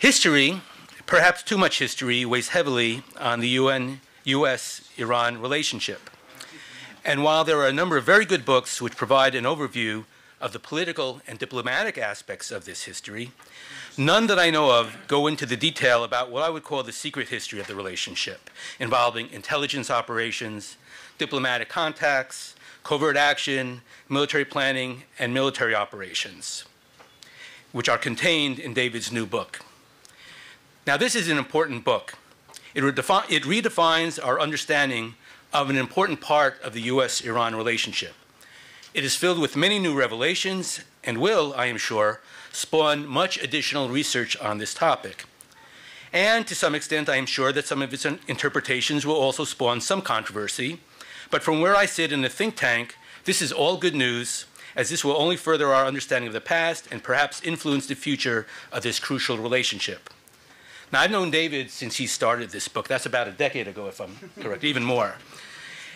History, perhaps too much history, weighs heavily on the U.S.-Iran relationship. And while there are a number of very good books which provide an overview of the political and diplomatic aspects of this history, none that I know of go into the detail about what I would call the secret history of the relationship, involving intelligence operations, diplomatic contacts, covert action, military planning, and military operations, which are contained in David's new book. Now, this is an important book. It redefines our understanding of an important part of the U.S.-Iran relationship. It is filled with many new revelations and will, I am sure, spawn much additional research on this topic. And to some extent, I am sure that some of its interpretations will also spawn some controversy. But from where I sit in the think tank, this is all good news, as this will only further our understanding of the past and perhaps influence the future of this crucial relationship. Now, I've known David since he started this book. That's about a decade ago, if I'm correct, even more.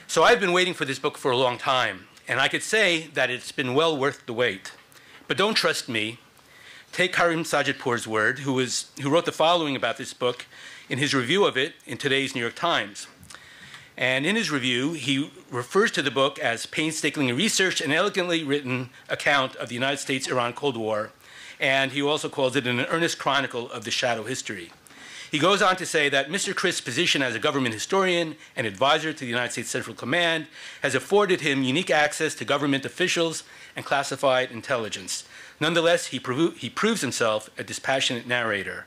So I've been waiting for this book for a long time, and I could say that it's been well worth the wait. But don't trust me. Take Karim Sajidpour's word, who wrote the following about this book in his review of it in today's New York Times. And in his review, he refers to the book as painstakingly researched and elegantly written account of the United States-Iran Cold War, and he also calls it an earnest chronicle of the shadow history. He goes on to say that Mr. Crist's position as a government historian and advisor to the United States Central Command has afforded him unique access to government officials and classified intelligence. Nonetheless, he proves himself a dispassionate narrator.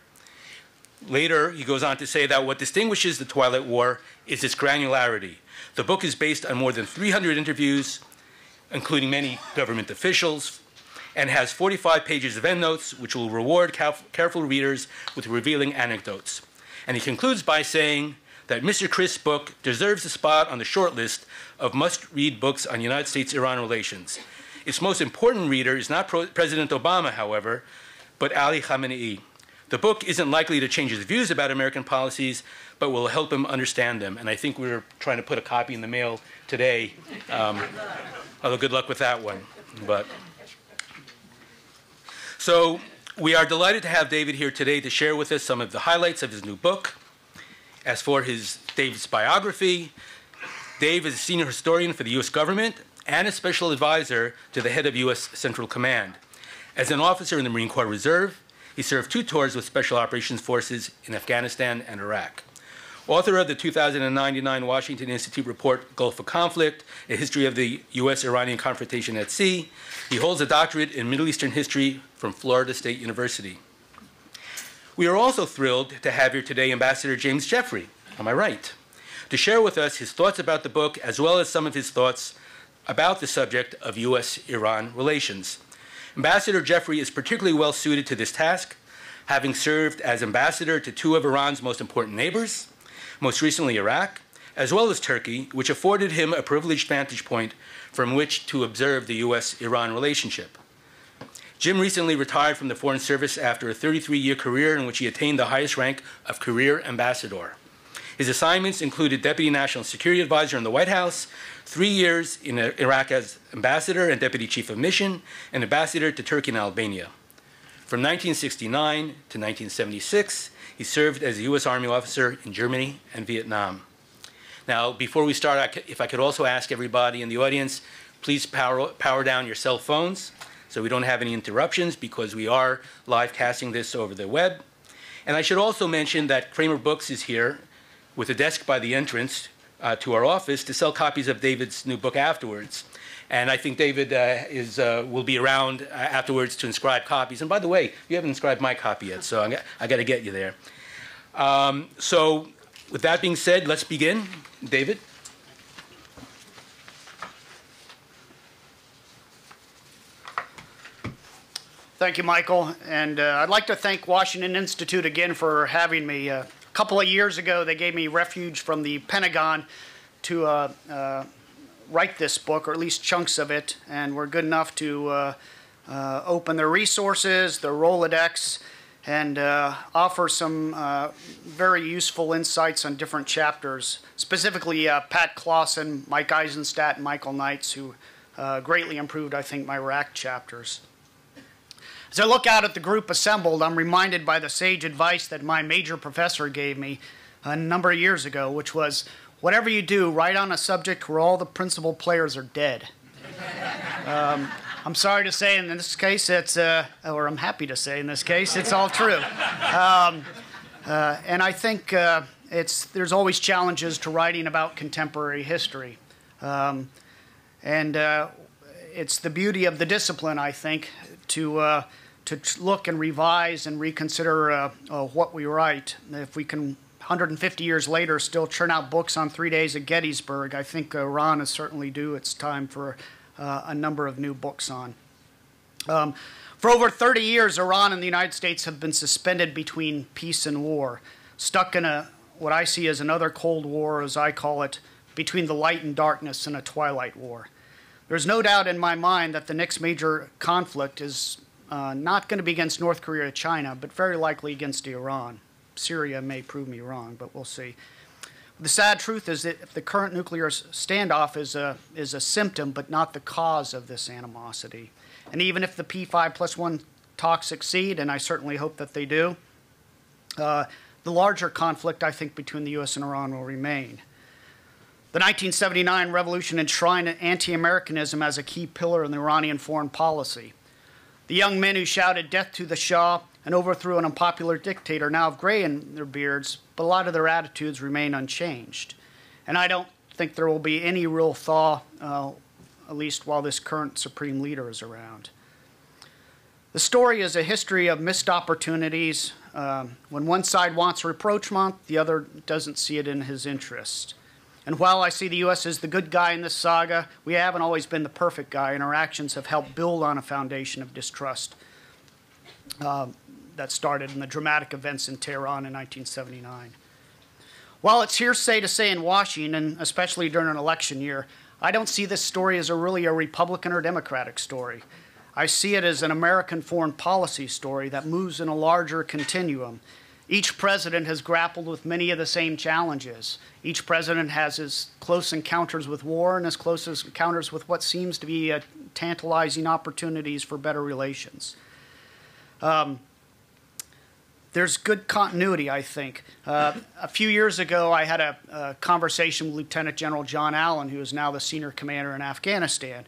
Later, he goes on to say that what distinguishes the Twilight War is its granularity. The book is based on more than 300 interviews, including many government officials, and has 45 pages of endnotes, which will reward careful readers with revealing anecdotes. And he concludes by saying that Mr. Crist's book deserves a spot on the short list of must-read books on United States-Iran relations. Its most important reader is not President Obama, however, but Ali Khamenei. The book isn't likely to change his views about American policies, but will help him understand them. And I think we're trying to put a copy in the mail today. Although good luck with that one. So we are delighted to have David here today to share with us some of the highlights of his new book. As for David's biography, Dave is a senior historian for the U.S. government and a special advisor to the head of U.S. Central Command. As an officer in the Marine Corps Reserve, he served 2 tours with Special Operations Forces in Afghanistan and Iraq. Author of the 2009 Washington Institute report, Gulf of Conflict, A History of the U.S. Iranian Confrontation at Sea, he holds a doctorate in Middle Eastern history from Florida State University. We are also thrilled to have here today Ambassador James Jeffrey, on my right, to share with us his thoughts about the book, as well as some of his thoughts about the subject of U.S.-Iran relations. Ambassador Jeffrey is particularly well suited to this task, having served as ambassador to 2 of Iran's most important neighbors, most recently Iraq, as well as Turkey, which afforded him a privileged vantage point from which to observe the U.S.-Iran relationship. Jim recently retired from the Foreign Service after a 33-year career in which he attained the highest rank of career ambassador. His assignments included Deputy National Security Advisor in the White House, 3 years in Iraq as ambassador and Deputy Chief of Mission, and ambassador to Turkey and Albania. From 1969 to 1976, he served as a U.S. Army officer in Germany and Vietnam. Now, before we start, if I could also ask everybody in the audience, please power down your cell phones so we don't have any interruptions, because we are live casting this over the web. And I should also mention that Kramer Books is here with a desk by the entrance to our office to sell copies of David's new book afterwards. And I think David will be around afterwards to inscribe copies. And by the way, you haven't inscribed my copy yet, so I got to get you there. So with that being said, let's begin. David? Thank you, Michael. And I'd like to thank Washington Institute again for having me. A couple of years ago, they gave me refuge from the Pentagon to write this book, or at least chunks of it, and were good enough to open their resources, their Rolodex, and offer some very useful insights on different chapters, specifically Pat Clausen, Mike Eisenstadt, and Michael Knights, who greatly improved, I think, my Iraq chapters. As I look out at the group assembled, I'm reminded by the sage advice that my major professor gave me a number of years ago, which was, whatever you do, write on a subject where all the principal players are dead. I'm sorry to say in this case, or I'm happy to say in this case, it's all true. And I think there's always challenges to writing about contemporary history. It's the beauty of the discipline, I think, to look and revise and reconsider what we write. If we can, 150 years later, still churn out books on 3 days at Gettysburg, I think Iran is certainly due its time for a number of new books on. For over 30 years, Iran and the United States have been suspended between peace and war, stuck in what I see as another Cold War, as I call it, between the light and darkness in a Twilight War. There's no doubt in my mind that the next major conflict is not going to be against North Korea or China, but very likely against Iran. Syria may prove me wrong, but we'll see. The sad truth is that if the current nuclear standoff is a symptom, but not the cause of this animosity. And even if the P5+1 talks succeed, and I certainly hope that they do, the larger conflict, I think, between the U.S. and Iran will remain. The 1979 revolution enshrined anti-Americanism as a key pillar in the Iranian foreign policy. The young men who shouted death to the Shah and overthrew an unpopular dictator now have gray in their beards, but a lot of their attitudes remain unchanged. And I don't think there will be any real thaw, at least while this current supreme leader is around. The story is a history of missed opportunities. When one side wants a rapprochement, the other doesn't see it in his interest. And while I see the U.S. as the good guy in this saga, we haven't always been the perfect guy, and our actions have helped build on a foundation of distrust that started in the dramatic events in Tehran in 1979. While it's hearsay to say in Washington, especially during an election year, I don't see this story as really a Republican or Democratic story. I see it as an American foreign policy story that moves in a larger continuum. Each president has grappled with many of the same challenges. Each president has his close encounters with war and his close encounters with what seems to be tantalizing opportunities for better relations. There's good continuity, I think. A few years ago, I had a conversation with Lieutenant General John Allen, who is now the senior commander in Afghanistan.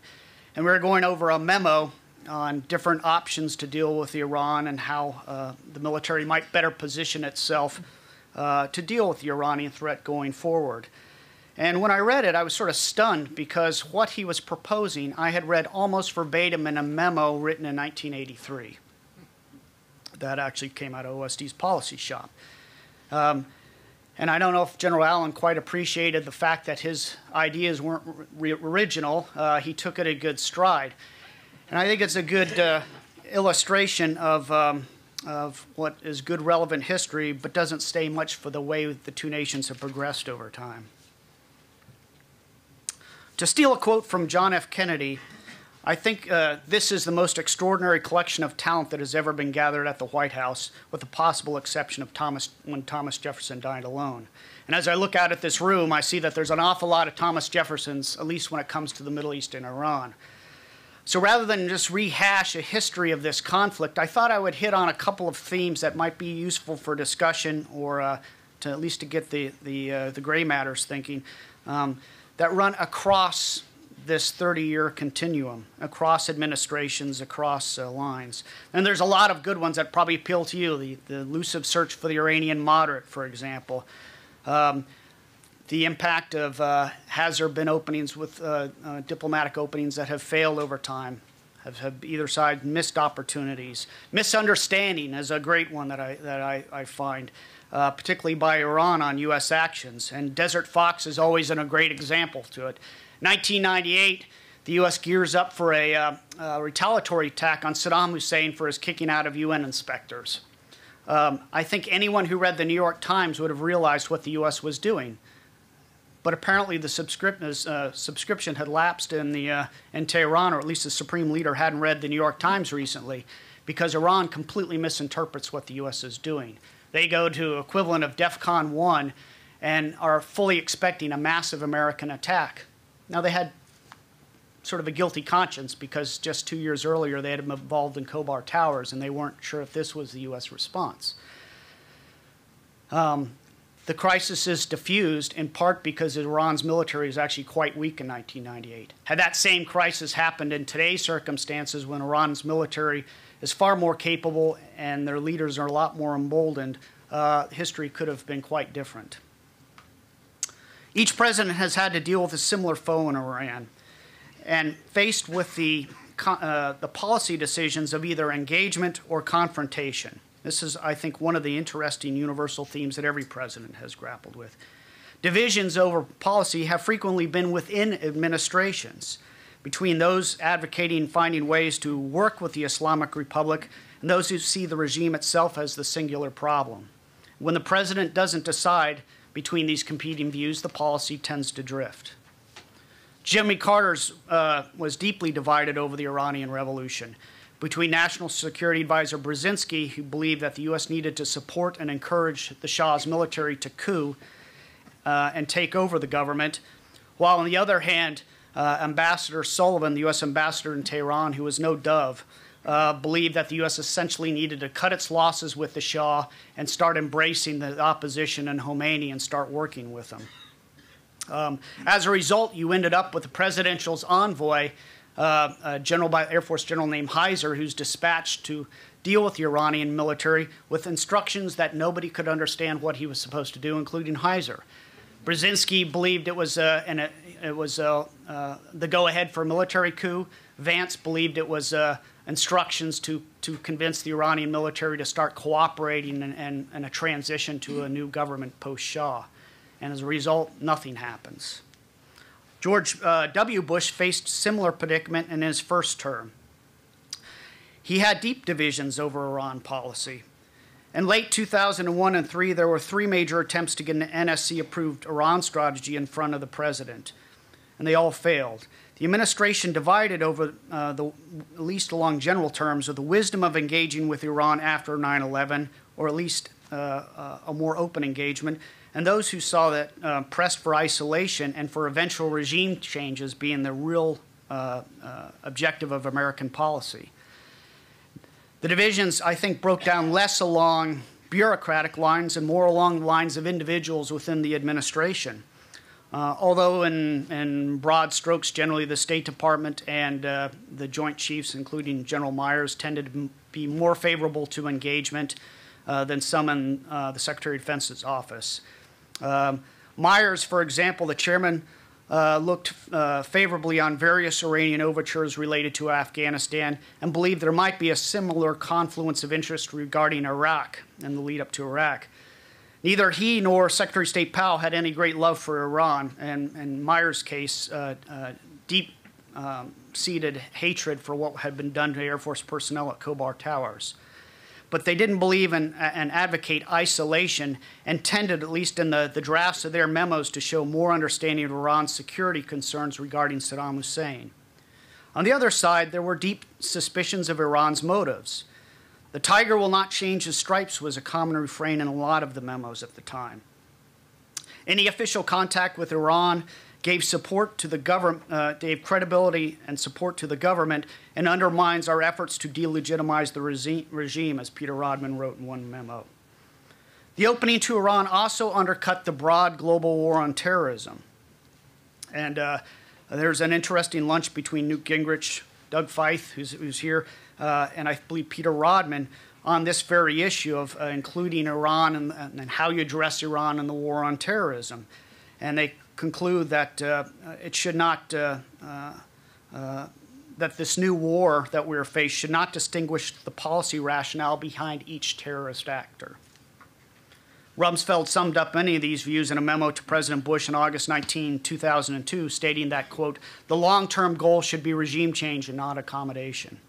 And we were going over a memo on different options to deal with Iran and how the military might better position itself to deal with the Iranian threat going forward. And when I read it, I was sort of stunned because what he was proposing, I had read almost verbatim in a memo written in 1983. That actually came out of OSD's policy shop. And I don't know if General Allen quite appreciated the fact that his ideas weren't original. He took it a good stride. And I think it's a good illustration of what is good relevant history, but doesn't stay much for the way the two nations have progressed over time. To steal a quote from John F. Kennedy, I think this is the most extraordinary collection of talent that has ever been gathered at the White House, with the possible exception of when Thomas Jefferson died alone. And as I look out at this room, I see that there's an awful lot of Thomas Jeffersons, at least when it comes to the Middle East and Iran. So rather than just rehash a history of this conflict, I thought I would hit on a couple of themes that might be useful for discussion, or to at least to get the gray matters thinking, that run across this 30-year continuum, across administrations, across lines. And there's a lot of good ones that probably appeal to you. The elusive search for the Iranian moderate, for example. The impact of, has there been openings with diplomatic openings that have failed over time? Have either side missed opportunities? Misunderstanding is a great one that I find, particularly by Iran on U.S. actions. And Desert Fox is always a great example to it. 1998, the U.S. gears up for a retaliatory attack on Saddam Hussein for his kicking out of UN inspectors. I think anyone who read the New York Times would have realized what the U.S. was doing. But apparently the subscription had lapsed in Tehran, or at least the supreme leader hadn't read the New York Times recently, because Iran completely misinterprets what the U.S. is doing. They go to equivalent of DEFCON 1 and are fully expecting a massive American attack. Now, they had sort of a guilty conscience because just 2 years earlier they had been involved in Covert towers and they weren't sure if this was the U.S. response. The crisis is diffused in part because Iran's military is actually quite weak in 1998. Had that same crisis happened in today's circumstances when Iran's military is far more capable and their leaders are a lot more emboldened, history could have been quite different. Each president has had to deal with a similar foe in Iran, and faced with the policy decisions of either engagement or confrontation. This is, I think, one of the interesting universal themes that every president has grappled with. Divisions over policy have frequently been within administrations, between those advocating finding ways to work with the Islamic Republic and those who see the regime itself as the singular problem. When the president doesn't decide between these competing views, the policy tends to drift. Jimmy Carter's was deeply divided over the Iranian Revolution, between National Security Advisor Brzezinski, who believed that the U.S. needed to support and encourage the Shah's military to coup and take over the government, while on the other hand, Ambassador Sullivan, the U.S. ambassador in Tehran, who was no dove, believed that the U.S. essentially needed to cut its losses with the Shah and start embracing the opposition and Khomeini and start working with them. As a result, you ended up with the presidential's envoy, Air Force General named Heiser, who's dispatched to deal with the Iranian military with instructions that nobody could understand what he was supposed to do, including Heiser. Brzezinski believed it was the go-ahead for a military coup. Vance believed it was instructions to convince the Iranian military to start cooperating and a transition to a new government post-Shah. And as a result, nothing happens. George W. Bush faced similar predicament in his first term. He had deep divisions over Iran policy. In late 2001 and 2003, there were 3 major attempts to get an NSC-approved Iran strategy in front of the president, and they all failed. The administration divided over, at least along general terms, of the wisdom of engaging with Iran after 9/11, or at least a more open engagement, and those who saw that pressed for isolation and for eventual regime changes being the real objective of American policy. The divisions, I think, broke down less along bureaucratic lines and more along the lines of individuals within the administration. Although in broad strokes, generally the State Department and the Joint Chiefs, including General Myers, tended to be more favorable to engagement than some in the Secretary of Defense's office. Myers, for example, the chairman, looked favorably on various Iranian overtures related to Afghanistan and believed there might be a similar confluence of interest regarding Iraq and the lead up to Iraq. Neither he nor Secretary of State Powell had any great love for Iran, and in Myers' case, deep-seated hatred for what had been done to Air Force personnel at Covert towers. But they didn't believe in and advocate isolation and tended, at least in the drafts of their memos, to show more understanding of Iran's security concerns regarding Saddam Hussein. On the other side, there were deep suspicions of Iran's motives. The tiger will not change his stripes was a common refrain in a lot of the memos at the time. Any official contact with Iran gave support to the government, gave credibility and support to the government, and undermines our efforts to delegitimize the regime, as Peter Rodman wrote in one memo. The opening to Iran also undercut the broad global war on terrorism. And there's an interesting lunch between Newt Gingrich, Doug Feith, who's here, and I believe Peter Rodman, on this very issue of including Iran and how you address Iran in the war on terrorism. And they conclude that it should not, that this new war that we're faced should not distinguish the policy rationale behind each terrorist actor. Rumsfeld summed up many of these views in a memo to President Bush on August 19, 2002, stating that, quote, the long-term goal should be regime change and not accommodation.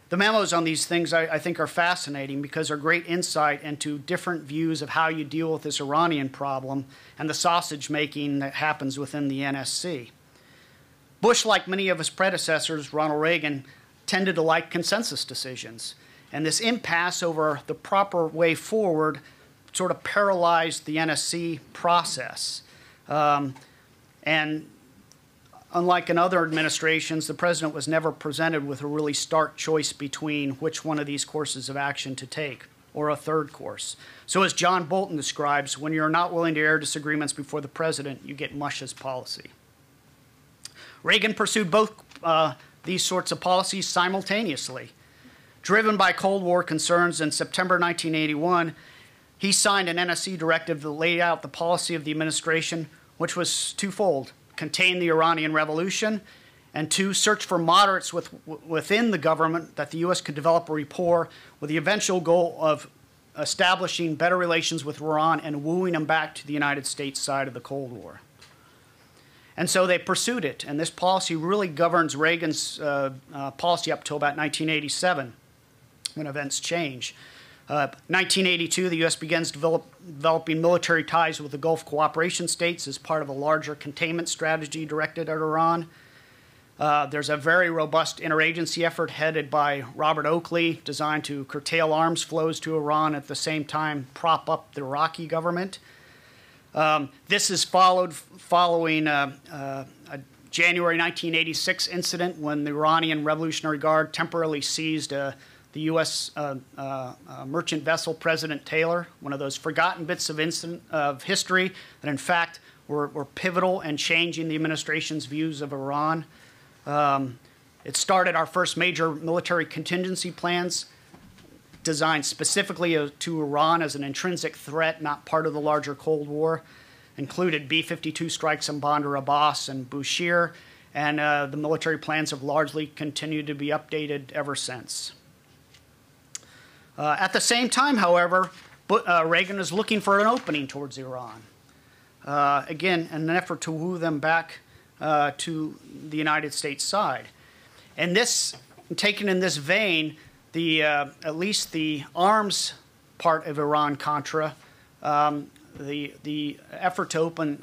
The memos on these things, I think, are fascinating because they're great insight into different views of how you deal with this Iranian problem and the sausage-making that happens within the NSC. Bush, like many of his predecessors, Ronald Reagan, tended to like consensus decisions. And this impasse over the proper way forward sort of paralyzed the NSC process. And unlike in other administrations, the president was never presented with a really stark choice between which one of these courses of action to take, or a third course. So as John Bolton describes, when you're not willing to air disagreements before the president, you get mush as policy. Reagan pursued both these sorts of policies simultaneously. Driven by Cold War concerns, in September 1981, he signed an NSC directive that laid out the policy of the administration, which was twofold: contain the Iranian Revolution, and two, search for moderates within the government that the U.S. could develop a rapport with the eventual goal of establishing better relations with Iran and wooing them back to the United States side of the Cold War. And so they pursued it, and this policy really governs Reagan's policy up until about 1987, when events change. 1982, the U.S. begins developing military ties with the Gulf cooperation states as part of a larger containment strategy directed at Iran. There's a very robust interagency effort headed by Robert Oakley, designed to curtail arms flows to Iran, at the same time prop up the Iraqi government. This is following a January 1986 incident when the Iranian Revolutionary Guard temporarily seized the U.S. merchant vessel President Taylor, one of those forgotten bits of history that, in fact, were pivotal in changing the administration's views of Iran. It started our first major military contingency plans, designed specifically to Iran as an intrinsic threat, not part of the larger Cold War. Included B-52 strikes on Bandar Abbas and Bushehr, and the military plans have largely continued to be updated ever since. At the same time, however, Reagan is looking for an opening towards Iran. Again, in an effort to woo them back to the United States side. And this, taken in this vein, at least the arms part of Iran-Contra, the effort to open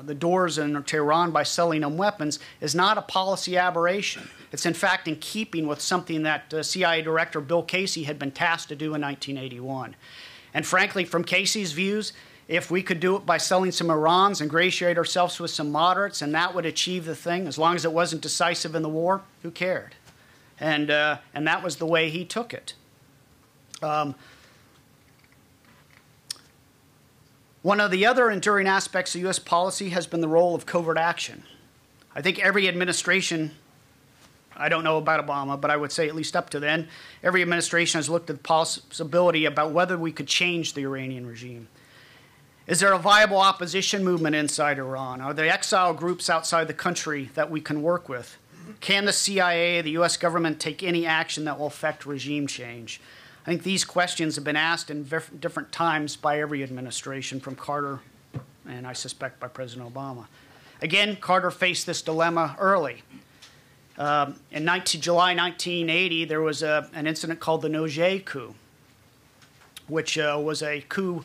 the doors in Tehran by selling them weapons, is not a policy aberration. It's in fact in keeping with something that CIA Director Bill Casey had been tasked to do in 1981. And frankly, from Casey's views, if we could do it by selling some Irans, ingratiate ourselves with some moderates, and that would achieve the thing, as long as it wasn't decisive in the war, who cared? And that was the way he took it. One of the other enduring aspects of U.S. policy has been the role of covert action. I think every administration, I don't know about Obama, but I would say at least up to then, every administration has looked at the possibility about whether we could change the Iranian regime. Is there a viable opposition movement inside Iran? Are there exile groups outside the country that we can work with? Can the CIA, the U.S. government, take any action that will affect regime change? I think these questions have been asked in different times by every administration, from Carter and I suspect by President Obama. Again, Carter faced this dilemma early. In July 1980, there was an incident called the Noje coup, which was a coup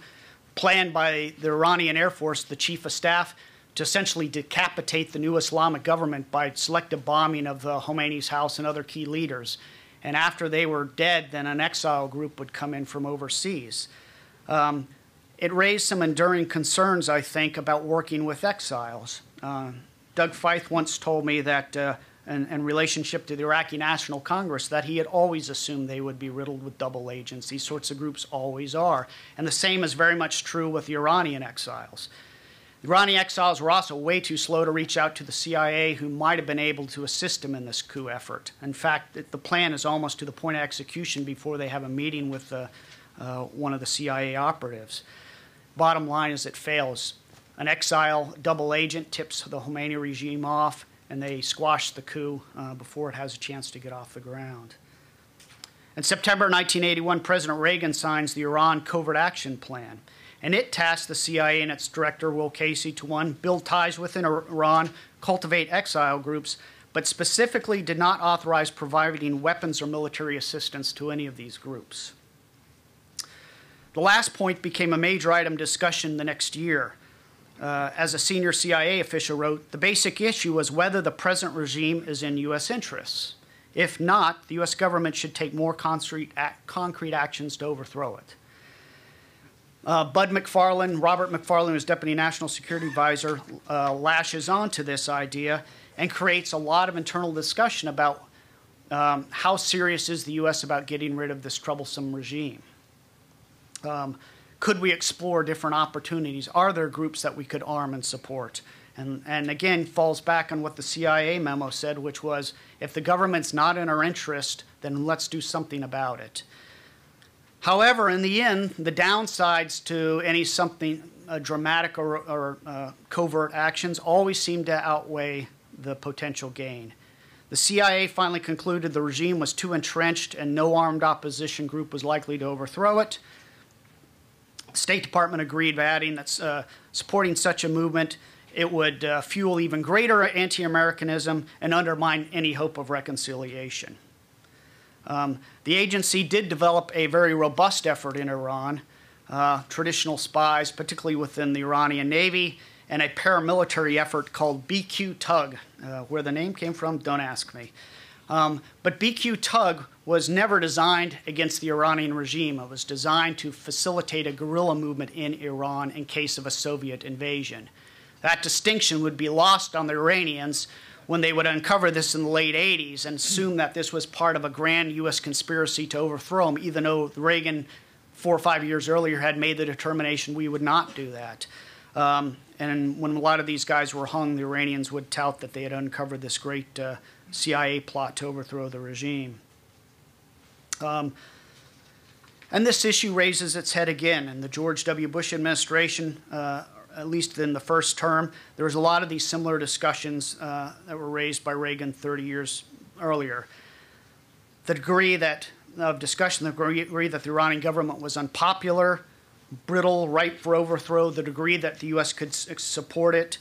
planned by the Iranian Air Force, the chief of staff, to essentially decapitate the new Islamic government by selective bombing of Khomeini's house and other key leaders. And after they were dead, then an exile group would come in from overseas. It raised some enduring concerns, I think, about working with exiles. Doug Feith once told me that, in relationship to the Iraqi National Congress, that he had always assumed they would be riddled with double agents. These sorts of groups always are. And the same is very much true with the Iranian exiles. The Iranian exiles were also way too slow to reach out to the CIA, who might have been able to assist them in this coup effort. In fact, the plan is almost to the point of execution before they have a meeting with one of the CIA operatives. Bottom line is it fails. An exile double agent tips the Khomeini regime off, and they squash the coup before it has a chance to get off the ground. In September 1981, President Reagan signs the Iran Covert Action Plan, and it tasked the CIA and its director, Will Casey, to, one, build ties within Iran, cultivate exile groups, but specifically did not authorize providing weapons or military assistance to any of these groups. The last point became a major item discussion the next year. As a senior CIA official wrote, the basic issue was whether the present regime is in U.S. interests. If not, the U.S. government should take more concrete actions to overthrow it. Robert McFarlane, who's Deputy National Security Advisor, lashes on to this idea and creates a lot of internal discussion about how serious is the U.S. about getting rid of this troublesome regime. Could we explore different opportunities? Are there groups that we could arm and support? And again, falls back on what the CIA memo said, which was, if the government's not in our interest, then let's do something about it. However, in the end, the downsides to any dramatic or covert actions always seem to outweigh the potential gain. The CIA finally concluded the regime was too entrenched and no armed opposition group was likely to overthrow it. The State Department agreed, adding that supporting such a movement, it would fuel even greater anti-Americanism and undermine any hope of reconciliation. The agency did develop a very robust effort in Iran, traditional spies, particularly within the Iranian Navy, and a paramilitary effort called BQ Tug. Where the name came from, don't ask me. But BQ Tug was never designed against the Iranian regime. It was designed to facilitate a guerrilla movement in Iran in case of a Soviet invasion. That distinction would be lost on the Iranians when they would uncover this in the late 80s and assume that this was part of a grand U.S. conspiracy to overthrow them, even though Reagan 4 or 5 years earlier had made the determination we would not do that. And when a lot of these guys were hung, the Iranians would tout that they had uncovered this great CIA plot to overthrow the regime. And this issue raises its head again. In the George W. Bush administration, at least in the first term, there was a lot of these similar discussions that were raised by Reagan 30 years earlier. The degree of discussion, the degree that the Iranian government was unpopular, brittle, ripe for overthrow, the degree that the U.S. could support it.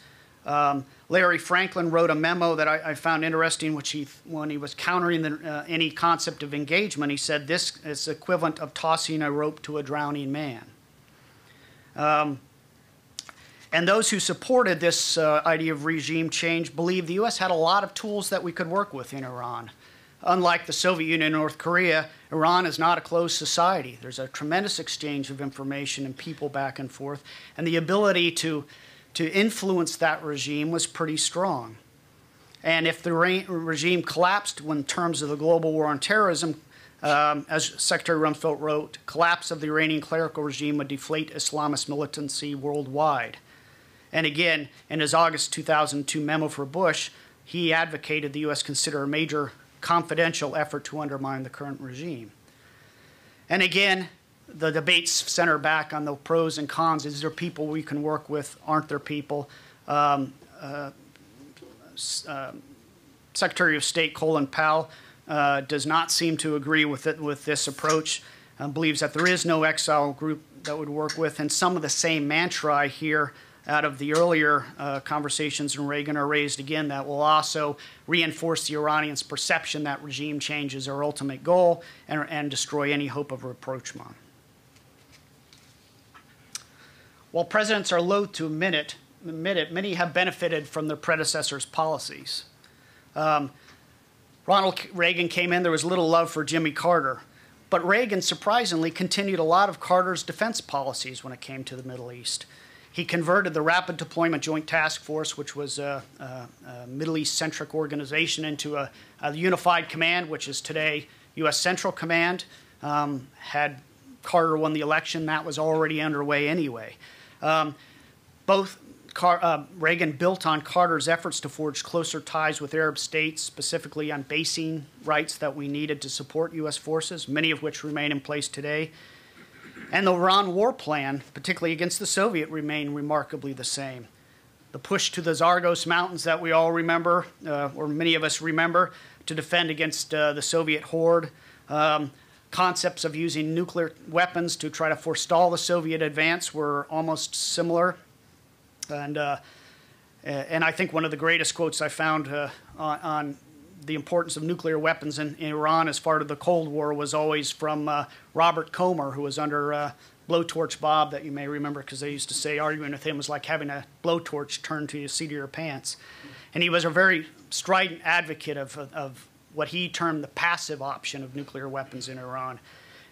Larry Franklin wrote a memo that I found interesting, which when he was countering any concept of engagement, he said this is equivalent of tossing a rope to a drowning man. And those who supported this idea of regime change believed the U.S. had a lot of tools that we could work with in Iran. Unlike the Soviet Union and North Korea, Iran is not a closed society. There's a tremendous exchange of information and people back and forth, and the ability to influence that regime was pretty strong. And if the regime collapsed in terms of the global war on terrorism, as Secretary Rumsfeld wrote, collapse of the Iranian clerical regime would deflate Islamist militancy worldwide. And again, in his August 2002 memo for Bush, he advocated the U.S. consider a major confidential effort to undermine the current regime. And again, the debates center back on the pros and cons. Is there people we can work with? Aren't there people? Secretary of State Colin Powell does not seem to agree with this approach, believes that there is no exile group that would work with, and some of the same mantra I hear out of the earlier conversations in Reagan are raised again that will also reinforce the Iranians' perception that regime change is our ultimate goal and destroy any hope of rapprochement. While presidents are loath to admit it, many have benefited from their predecessors' policies. Ronald Reagan came in, there was little love for Jimmy Carter. But Reagan, surprisingly, continued a lot of Carter's defense policies when it came to the Middle East. He converted the Rapid Deployment Joint Task Force, which was a Middle East-centric organization, into a unified command, which is today U.S. Central Command. Had Carter won the election, that was already underway anyway. Reagan built on Carter's efforts to forge closer ties with Arab states, specifically on basing rights that we needed to support U.S. forces, many of which remain in place today. And the Iran war plan, particularly against the Soviet, remained remarkably the same. The push to the Zagros Mountains that we all remember, or many of us remember, to defend against the Soviet horde. Concepts of using nuclear weapons to try to forestall the Soviet advance were almost similar. And I think one of the greatest quotes I found on the importance of nuclear weapons in Iran as part of the Cold War was always from Robert Comer, who was under Blowtorch Bob, that you may remember, because they used to say arguing with him was like having a blowtorch turned to the seat of your pants. And he was a very strident advocate of what he termed the passive option of nuclear weapons in Iran.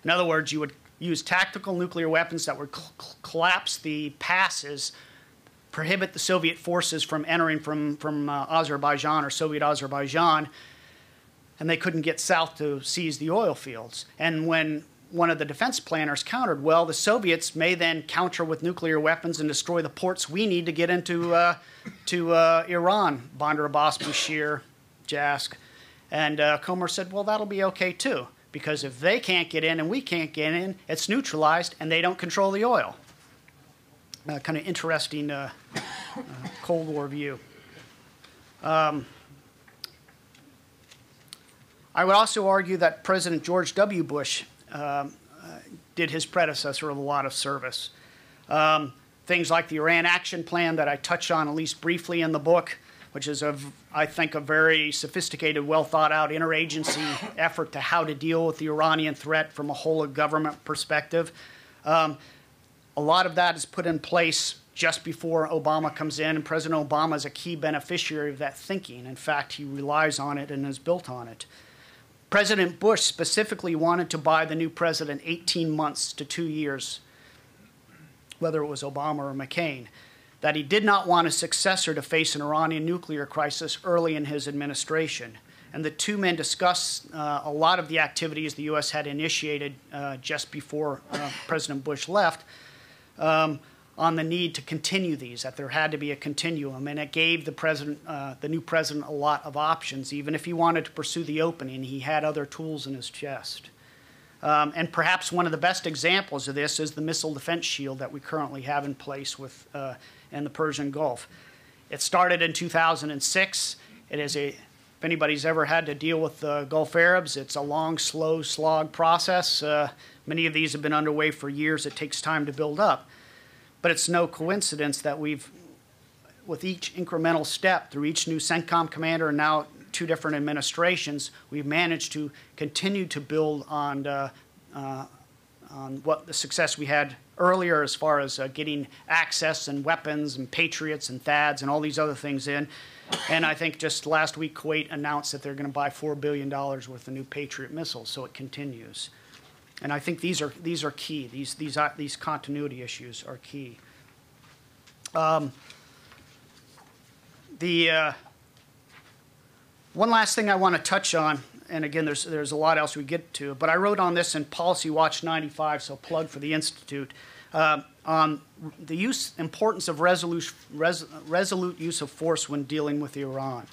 In other words, you would use tactical nuclear weapons that would collapse the passes prohibit the Soviet forces from entering from Azerbaijan or Soviet Azerbaijan, and they couldn't get south to seize the oil fields. And when one of the defense planners countered, well, the Soviets may then counter with nuclear weapons and destroy the ports we need to get into Iran, Bandar Abbas, Bushehr, Jask. And Comer said, well, that'll be okay too, because if they can't get in and we can't get in, it's neutralized and they don't control the oil. Kind of interesting Cold War view. I would also argue that President George W. Bush did his predecessor a lot of service. Things like the Iran Action Plan that I touch on at least briefly in the book, which is, I think, a very sophisticated, well-thought-out interagency effort to how to deal with the Iranian threat from a whole-of-government perspective. A lot of that is put in place just before Obama comes in, and President Obama is a key beneficiary of that thinking. In fact, he relies on it and is built on it. President Bush specifically wanted to buy the new president 18 months to 2 years, whether it was Obama or McCain, that he did not want a successor to face an Iranian nuclear crisis early in his administration. And the two men discussed a lot of the activities the U.S. had initiated just before President Bush left, on the need to continue these, that there had to be a continuum, and it gave the new president a lot of options. Even if he wanted to pursue the opening, he had other tools in his chest. And perhaps one of the best examples of this is the missile defense shield that we currently have in place in the Persian Gulf. It started in 2006. It is if anybody's ever had to deal with the Gulf Arabs, it's a long, slow slog process. Many of these have been underway for years. It takes time to build up. But it's no coincidence that with each incremental step through each new CENTCOM commander and now 2 different administrations, we've managed to continue to build on what the success we had earlier as far as getting access and weapons and Patriots and THAADs and all these other things in. And I think just last week Kuwait announced that they're going to buy $4 billion worth of new Patriot missiles, so it continues. And I think these are key. These continuity issues are key. One last thing I want to touch on, and again, there's a lot else we get to, but I wrote on this in Policy Watch 95, so plug for the Institute, on the importance of resolute use of force when dealing with Iran.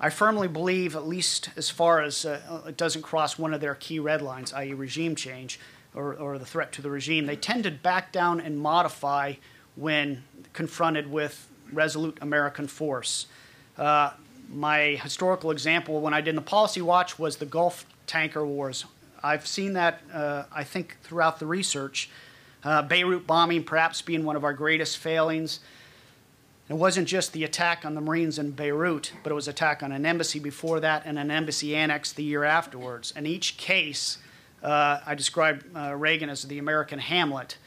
I firmly believe, at least as far as it doesn't cross one of their key red lines, i.e. regime change or the threat to the regime, they tend to back down and modify when confronted with resolute American force. My historical example when I did the Policy Watch was the Gulf tanker wars. I've seen that, I think, throughout the research. Beirut bombing perhaps being one of our greatest failings. It wasn't just the attack on the Marines in Beirut, but it was an attack on an embassy before that and an embassy annex the year afterwards. In each case, I described Reagan as the American Hamlet.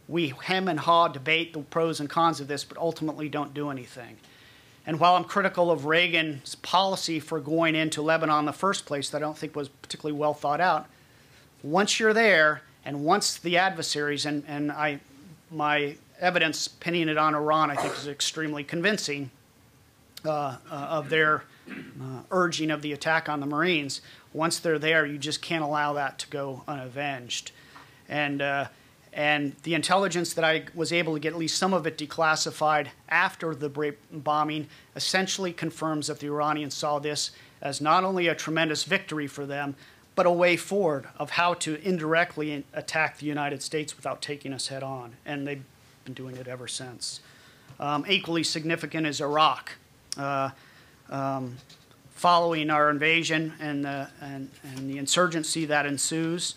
We hem and haw, debate the pros and cons of this, but ultimately don't do anything. And while I'm critical of Reagan's policy for going into Lebanon in the first place, that I don't think was particularly well thought out, once you're there and once the adversaries, my evidence pinning it on Iran, I think, is extremely convincing of their urging of the attack on the Marines. Once they're there, you just can't allow that to go unavenged. And the intelligence that I was able to get, at least some of it declassified after the bombing, essentially confirms that the Iranians saw this as not only a tremendous victory for them, but a way forward of how to indirectly attack the United States without taking us head on. And they've been doing it ever since. Equally significant is Iraq. Following our invasion and the insurgency that ensues,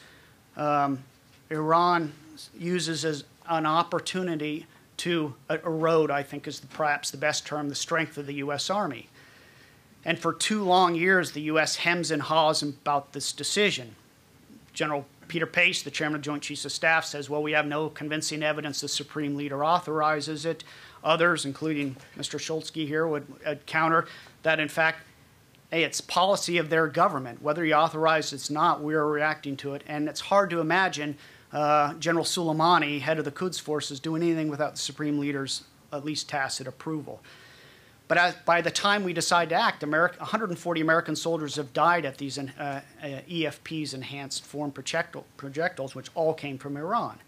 Iran uses as an opportunity to erode, I think is perhaps the best term, the strength of the U.S. Army. And for 2 long years, the U.S. hems and haws about this decision. General Peter Pace, the chairman of Joint Chiefs of Staff, says, well, we have no convincing evidence the Supreme Leader authorizes it. Others, including Mr. Schultzky here, would counter that, in fact, hey, it's policy of their government. Whether he authorizes it or not, we're reacting to it. And it's hard to imagine General Soleimani, head of the Quds forces, doing anything without the supreme leader's at least tacit approval. But by the time we decide to act, 140 American soldiers have died at these EFPs, enhanced form projectiles, which all came from Iran.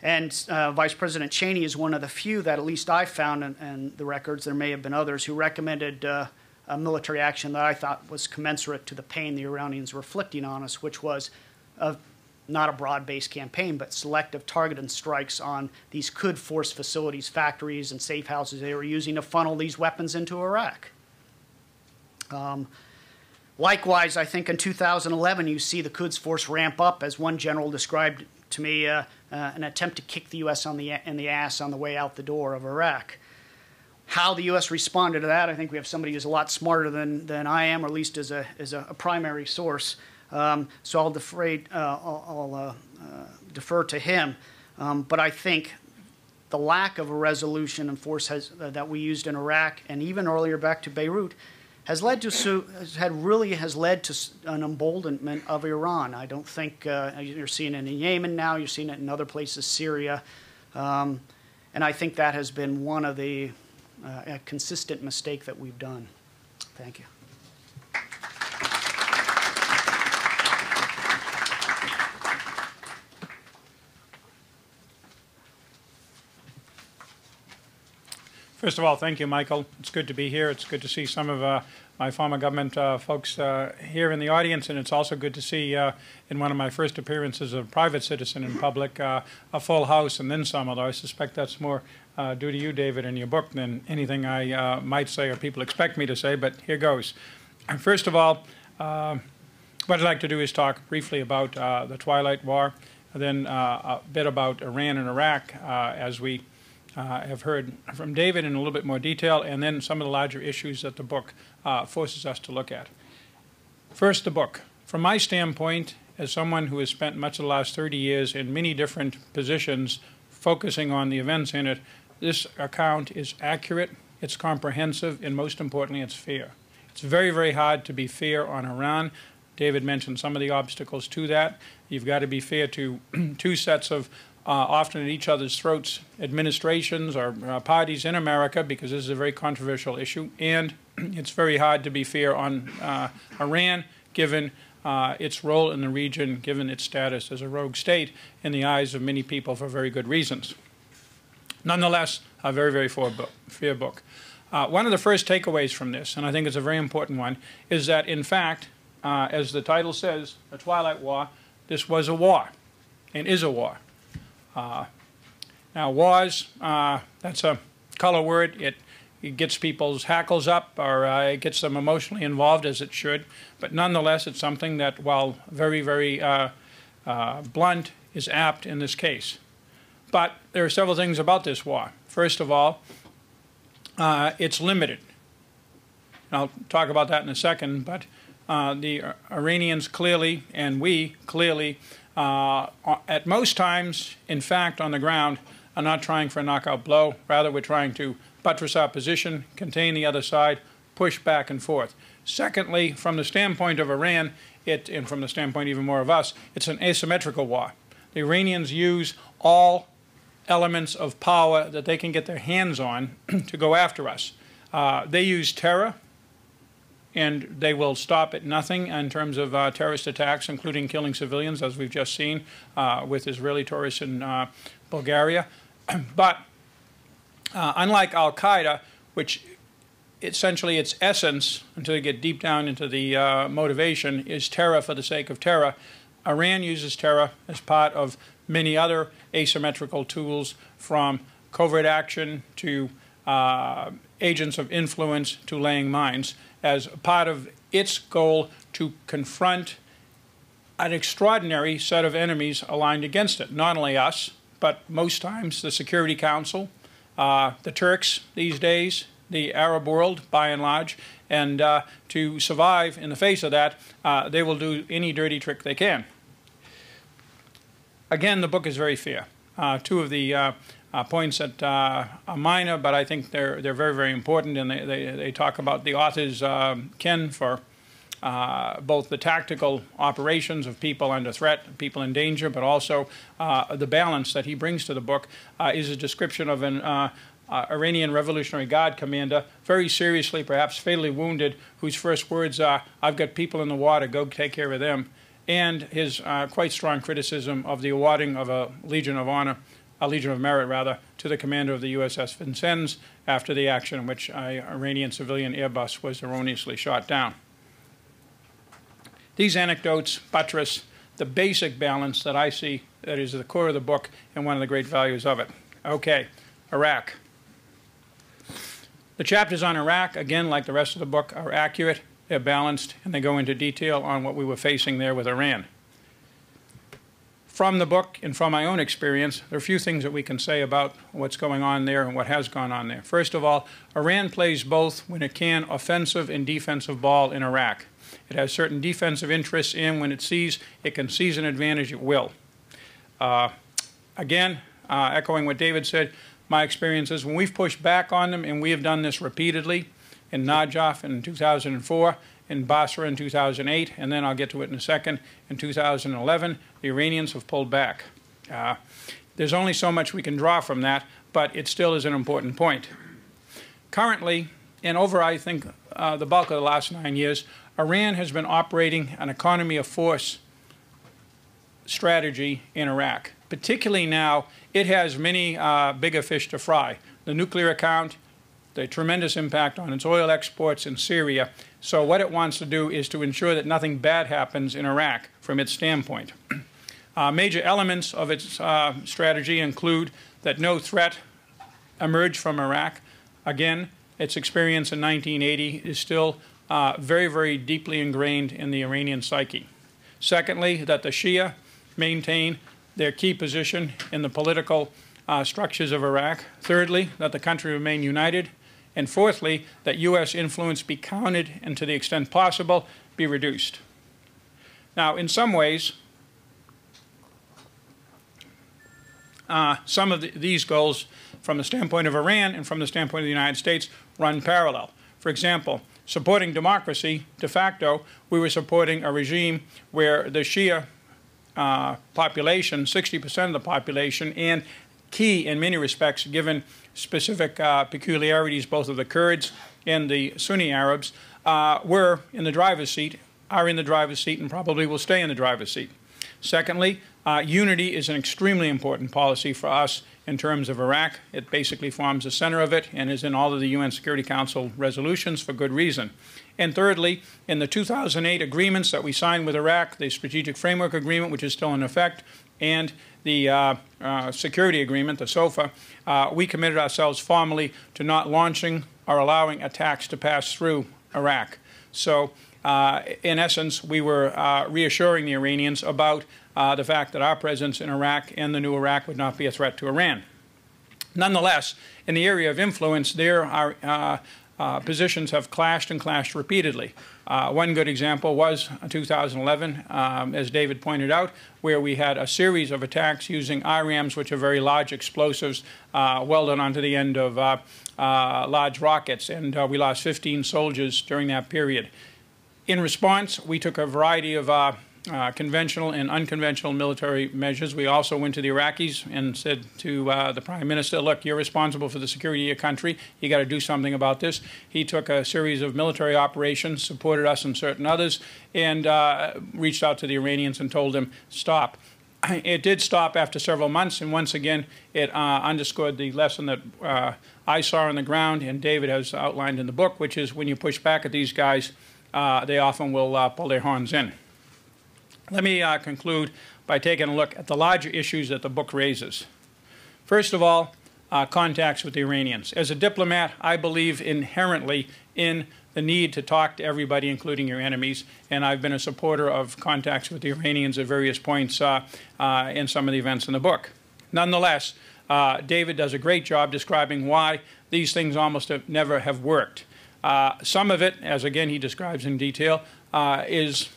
And Vice President Cheney is one of the few that at least I found in the records, there may have been others, who recommended a military action that I thought was commensurate to the pain the Iranians were inflicting on us, which was not a broad-based campaign, but selective targeted strikes on these Quds force facilities, factories, and safe houses they were using to funnel these weapons into Iraq. Likewise, I think in 2011, you see the Quds force ramp up, as one general described to me, an attempt to kick the U.S. in the ass on the way out the door of Iraq. How the U.S. responded to that, I think we have somebody who's a lot smarter than I am, or at least as a primary source. So I'll defer to him. But I think the lack of a resolution and force that we used in Iraq, and even earlier back to Beirut, has led to an emboldenment of Iran. I don't think you're seeing it in Yemen now. You're seeing it in other places, Syria, and I think that has been one of the a consistent mistake that we've done. Thank you. First of all, thank you, Michael. It's good to be here. It's good to see some of my former government folks here in the audience, and it's also good to see, in one of my first appearances as a private citizen in public, a full house and then some, although I suspect that's more due to you, David, and your book than anything I might say or people expect me to say, but here goes. And first of all, what I'd like to do is talk briefly about the Twilight War, and then a bit about Iran and Iraq, as we have heard from David in a little bit more detail, and then some of the larger issues that the book forces us to look at. First, the book. From my standpoint, as someone who has spent much of the last 30 years in many different positions focusing on the events in it, this account is accurate, it's comprehensive, and most importantly, it's fair. It's very, very hard to be fair on Iran. David mentioned some of the obstacles to that. You've got to be fair to two sets of often at each other's throats, administrations or parties in America, because this is a very controversial issue, and it's very hard to be fair on Iran, given its role in the region, given its status as a rogue state in the eyes of many people for very good reasons. Nonetheless, a very, very fair book. One of the first takeaways from this, and I think it's a very important one, is that, in fact, as the title says, the Twilight War, this was a war and is a war. Now, wars, that's a color word. It gets people's hackles up, or it gets them emotionally involved, as it should. But nonetheless, it's something that, while very, very blunt, is apt in this case. But there are several things about this war. First of all, it's limited. And I'll talk about that in a second, but the Iranians clearly, and we clearly, at most times, in fact, on the ground, are not trying for a knockout blow. Rather, we're trying to buttress our position, contain the other side, push back and forth. Secondly, from the standpoint of Iran, and from the standpoint even more of us, it's an asymmetrical war. The Iranians use all elements of power that they can get their hands on to go after us. They use terror, and they will stop at nothing in terms of terrorist attacks, including killing civilians, as we've just seen with Israeli tourists in Bulgaria. But unlike al-Qaeda, which essentially its essence, until you get deep down into the motivation, is terror for the sake of terror, Iran uses terror as part of many other asymmetrical tools, from covert action to agents of influence to laying mines, as part of its goal to confront an extraordinary set of enemies aligned against it. Not only us, but most times the Security Council, the Turks these days, the Arab world by and large, and to survive in the face of that, they will do any dirty trick they can. Again, the book is very fair. Two of the points that are minor, but I think they're very, very important, and they talk about the author's ken for both the tactical operations of people under threat, people in danger, but also the balance that he brings to the book is a description of an Iranian Revolutionary Guard commander, very seriously, perhaps fatally wounded, whose first words are, "I've got people in the water, go take care of them," and his quite strong criticism of the awarding of a Legion of Honor, a Legion of Merit, rather, to the commander of the USS Vincennes after the action in which an Iranian civilian Airbus was erroneously shot down. These anecdotes buttress the basic balance that I see that is at the core of the book and one of the great values of it. Okay, Iraq. The chapters on Iraq, again, like the rest of the book, are accurate, they're balanced, and they go into detail on what we were facing there with Iran. From the book and from my own experience, there are a few things that we can say about what's going on there and what has gone on there. First of all, Iran plays both, when it can, offensive and defensive ball in Iraq. It has certain defensive interests, and when it sees it can seize an advantage, it will. Again, echoing what David said, my experience is when we've pushed back on them, and we have done this repeatedly, in Najaf in 2004, in Basra in 2008, and then I'll get to it in a second, in 2011, the Iranians have pulled back. There's only so much we can draw from that, but it still is an important point. Currently, and over, I think, the bulk of the last 9 years, Iran has been operating an economy of force strategy in Iraq. Particularly now, it has many bigger fish to fry. The nuclear account, the tremendous impact on its oil exports in Syria. So what it wants to do is to ensure that nothing bad happens in Iraq from its standpoint. Major elements of its strategy include that no threat emerged from Iraq. Again, its experience in 1980 is still very, very deeply ingrained in the Iranian psyche. Secondly, that the Shia maintain their key position in the political structures of Iraq. Thirdly, that the country remain united. And fourthly, that U.S. influence be counted and, to the extent possible, be reduced. Now, in some ways, some of these goals, from the standpoint of Iran and from the standpoint of the United States, run parallel. For example, supporting democracy, de facto, we were supporting a regime where the Shia population, 60% of the population, and key in many respects, given specific peculiarities both of the Kurds and the Sunni Arabs, were in the driver's seat, are in the driver's seat, and probably will stay in the driver's seat. Secondly, unity is an extremely important policy for us in terms of Iraq. It basically forms the center of it and is in all of the UN Security Council resolutions for good reason. And thirdly, in the 2008 agreements that we signed with Iraq, the Strategic Framework Agreement, which is still in effect, and the Security Agreement, the SOFA, we committed ourselves formally to not launching or allowing attacks to pass through Iraq. So, in essence, we were reassuring the Iranians about the fact that our presence in Iraq and the new Iraq would not be a threat to Iran. Nonetheless, in the area of influence, there are positions have clashed and clashed repeatedly. One good example was 2011, as David pointed out, where we had a series of attacks using IRAMs, which are very large explosives, welded onto the end of large rockets, and we lost 15 soldiers during that period. In response, we took a variety of conventional and unconventional military measures. We also went to the Iraqis and said to the Prime Minister, look, you're responsible for the security of your country. You got to do something about this. He took a series of military operations, supported us and certain others, and reached out to the Iranians and told them, stop. It did stop after several months, and once again, it underscored the lesson that I saw on the ground, and David has outlined in the book, which is when you push back at these guys, they often will pull their horns in. Let me conclude by taking a look at the larger issues that the book raises. First of all, contacts with the Iranians. As a diplomat, I believe inherently in the need to talk to everybody, including your enemies, and I've been a supporter of contacts with the Iranians at various points in some of the events in the book. Nonetheless, David does a great job describing why these things almost never have worked. Some of it, as again he describes in detail, is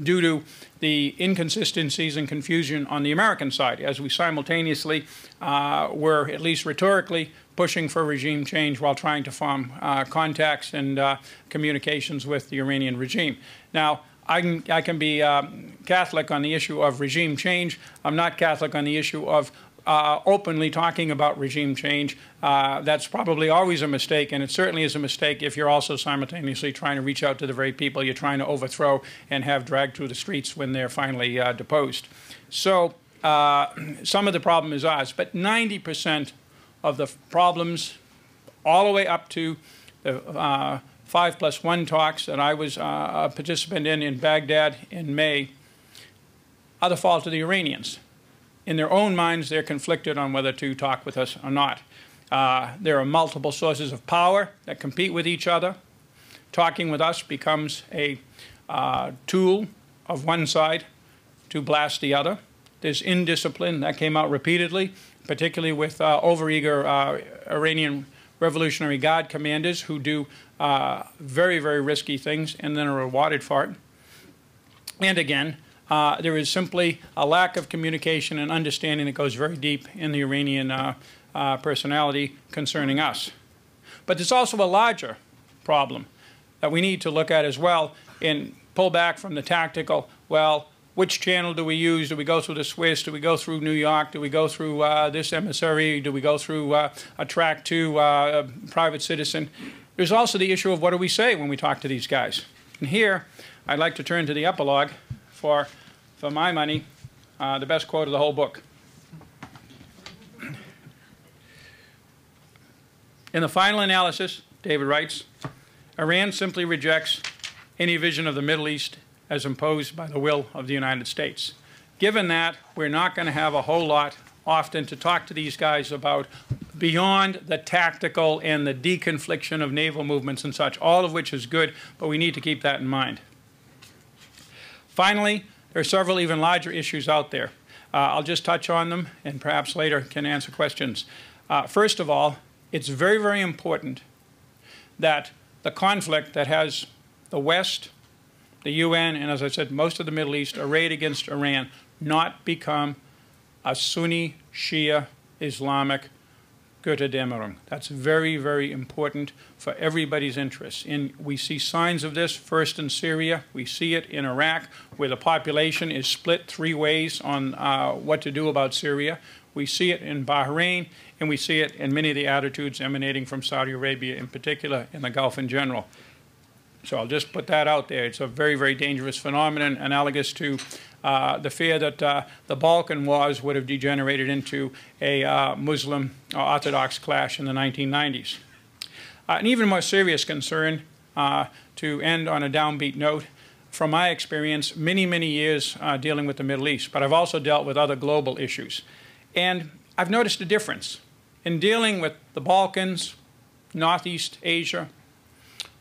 due to the inconsistencies and confusion on the American side, as we simultaneously were, at least rhetorically, pushing for regime change while trying to form contacts and communications with the Iranian regime. Now, I can be Catholic on the issue of regime change. I'm not Catholic on the issue of openly talking about regime change. That's probably always a mistake, and it certainly is a mistake if you're also simultaneously trying to reach out to the very people you're trying to overthrow and have dragged through the streets when they're finally deposed. So some of the problem is ours, but 90% of the problems, all the way up to the 5+1 talks that I was a participant in Baghdad in May, are the fault of the Iranians. In their own minds, they're conflicted on whether to talk with us or not. There are multiple sources of power that compete with each other. Talking with us becomes a tool of one side to blast the other. There's indiscipline that came out repeatedly, particularly with overeager Iranian Revolutionary Guard commanders who do very, very risky things and then are rewarded for it. And again, there is simply a lack of communication and understanding that goes very deep in the Iranian personality concerning us. But there's also a larger problem that we need to look at as well and pull back from the tactical, well, which channel do we use? Do we go through the Swiss? Do we go through New York? Do we go through this emissary? Do we go through a track 2 private citizen? There's also the issue of what do we say when we talk to these guys. And here, I'd like to turn to the epilogue for my money, the best quote of the whole book. In the final analysis, David writes, Iran simply rejects any vision of the Middle East as imposed by the will of the United States. Given that, we're not going to have a whole lot often to talk to these guys about beyond the tactical and the deconfliction of naval movements and such, all of which is good, but we need to keep that in mind. Finally, there are several even larger issues out there. I'll just touch on them and perhaps later can answer questions. First of all, it's very, very important that the conflict that has the West, the UN, and as I said, most of the Middle East arrayed against Iran not become a Sunni Shia Islamic Götterdämmerung. That's very, very important for everybody's interests. And we see signs of this first in Syria. We see it in Iraq, where the population is split 3 ways on what to do about Syria. We see it in Bahrain, and we see it in many of the attitudes emanating from Saudi Arabia in particular, and the Gulf in general. So I'll just put that out there. It's a very, very dangerous phenomenon, analogous to the fear that the Balkan Wars would have degenerated into a Muslim or Orthodox clash in the 1990s. An even more serious concern, to end on a downbeat note, from my experience, many, many years dealing with the Middle East, but I've also dealt with other global issues. And I've noticed a difference. In dealing with the Balkans, Northeast Asia,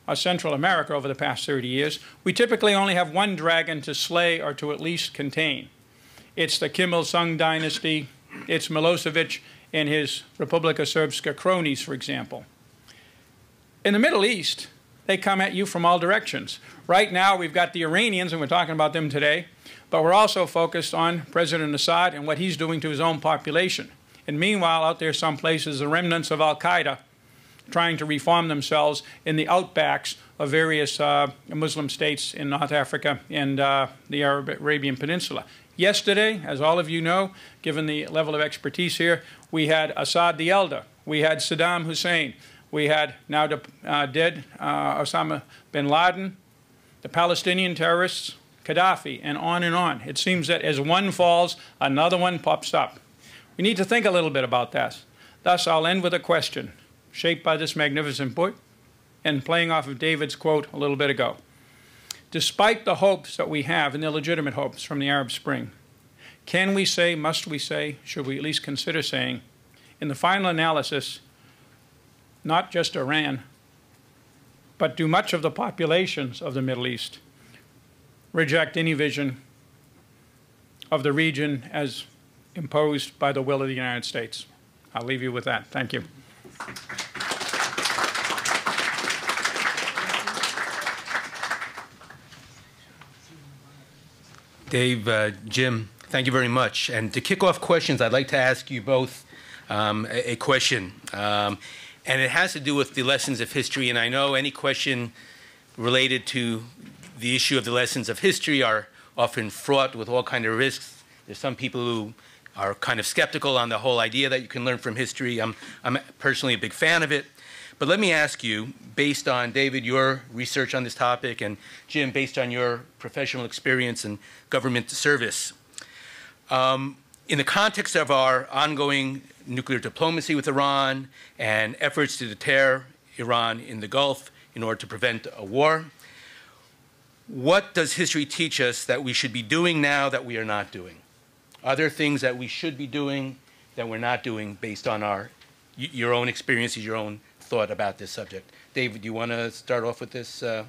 or Central America over the past 30 years, we typically only have one dragon to slay or to at least contain. It's the Kim Il-sung dynasty. It's Milosevic and his Republika Srpska cronies, for example. In the Middle East, they come at you from all directions. Right now, we've got the Iranians, and we're talking about them today, but we're also focused on President Assad and what he's doing to his own population. And meanwhile, out there some places, the remnants of al-Qaeda trying to reform themselves in the outbacks of various Muslim states in North Africa and the Arabian Peninsula. Yesterday, as all of you know, given the level of expertise here, we had Assad the Elder, we had Saddam Hussein, we had now dead Osama bin Laden, the Palestinian terrorists, Gaddafi, and on and on. It seems that as one falls, another one pops up. We need to think a little bit about that. Thus, I'll end with a question, shaped by this magnificent book and playing off of David's quote a little bit ago. Despite the hopes that we have, and the legitimate hopes from the Arab Spring, can we say, must we say, should we at least consider saying, in the final analysis, not just Iran, but do much of the populations of the Middle East reject any vision of the region as imposed by the will of the United States? I'll leave you with that. Thank you. Dave, Jim, thank you very much. And to kick off questions, I'd like to ask you both a question. And it has to do with the lessons of history. And I know any question related to the issue of the lessons of history are often fraught with all kinds of risks. There's some people who are kind of skeptical on the whole idea that you can learn from history. I'm personally a big fan of it. But let me ask you, based on, David, your research on this topic, and Jim, based on your professional experience in government service, in the context of our ongoing nuclear diplomacy with Iran and efforts to deter Iran in the Gulf in order to prevent a war, what does history teach us that we should be doing now that we are not doing? Are there things that we should be doing that we're not doing based on your own experiences, your own thought about this subject? David, do you want to start off with this? Okay.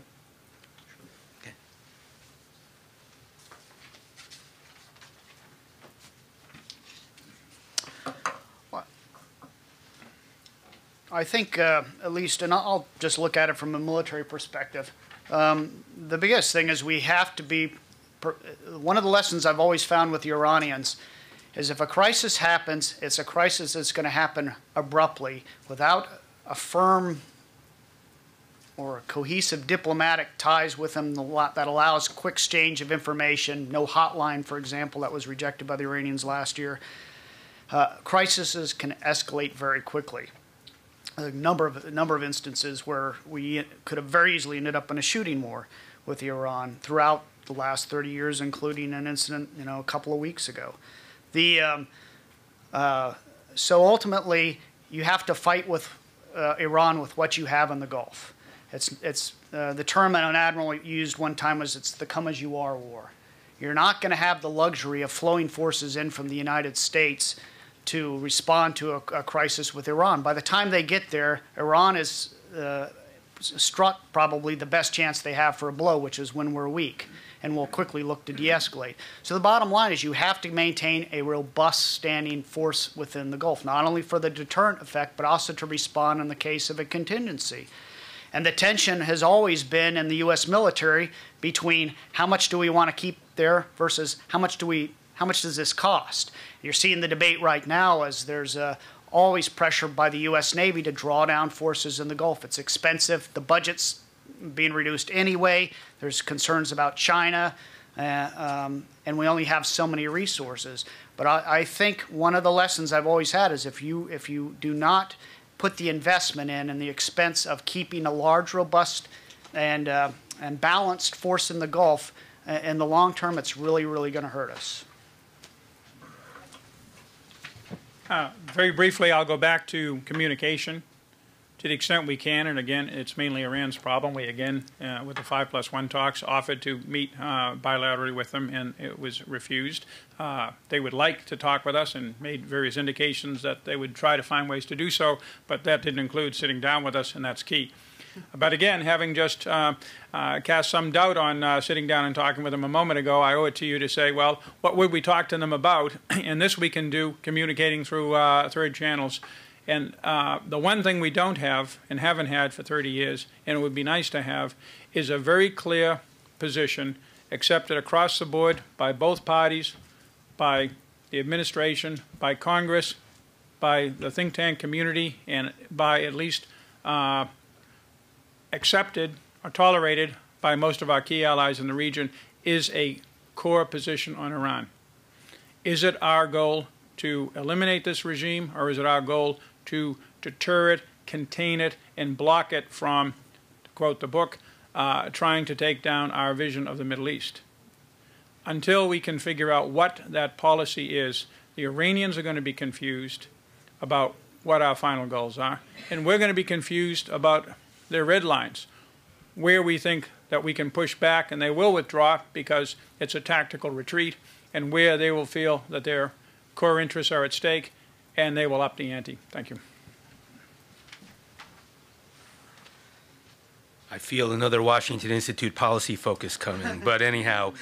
I think, at least, and I'll just look at it from a military perspective, the biggest thing is we have to be, one of the lessons I've always found with the Iranians is if a crisis happens, it's a crisis that's going to happen abruptly without a firm or cohesive diplomatic ties with them that allows quick exchange of information, no hotline, for example, that was rejected by the Iranians last year. Crises can escalate very quickly. A number of instances where we could have very easily ended up in a shooting war with Iran throughout the last 30 years, including an incident, a couple of weeks ago. So ultimately, you have to fight with Iran with what you have in the Gulf. It's the term an admiral used one time was it's the come as you are war. You're not going to have the luxury of flowing forces in from the United States to respond to a crisis with Iran. By the time they get there, Iran is struck probably the best chance they have for a blow, which is when we're weak, and will quickly look to de-escalate. So the bottom line is you have to maintain a robust standing force within the Gulf, not only for the deterrent effect, but also to respond in the case of a contingency. And the tension has always been in the U.S. military between how much do we want to keep there versus how much does this cost? You're seeing the debate right now as there's always pressure by the U.S. Navy to draw down forces in the Gulf. It's expensive. The budget's being reduced anyway. There's concerns about China, and we only have so many resources. But I think one of the lessons I've always had is if you do not put the investment in the expense of keeping a large, robust, and balanced force in the Gulf, in the long term, it's really, really going to hurt us. Very briefly, I'll go back to communication to the extent we can, and again, it's mainly Iran's problem. We, again, with the 5+1 talks, offered to meet bilaterally with them, and it was refused. They would like to talk with us and made various indications that they would try to find ways to do so, but that didn't include sitting down with us, and that's key. But again, having just cast some doubt on sitting down and talking with them a moment ago, I owe it to you to say, well, what would we talk to them about? And this we can do communicating through third channels. And the one thing we don't have and haven't had for 30 years, and it would be nice to have, is a very clear position accepted across the board by both parties, by the administration, by Congress, by the think tank community, and by at least accepted or tolerated by most of our key allies in the region, is a core position on Iran. Is it our goal to eliminate this regime, or is it our goal to deter it, contain it, and block it from, to quote the book, trying to take down our vision of the Middle East? Until we can figure out what that policy is, the Iranians are going to be confused about what our final goals are, and we're going to be confused about their red lines, where we think that we can push back and they will withdraw because it's a tactical retreat, and where they will feel that their core interests are at stake and they will up the ante. Thank you. I feel another Washington Institute policy focus coming, but anyhow,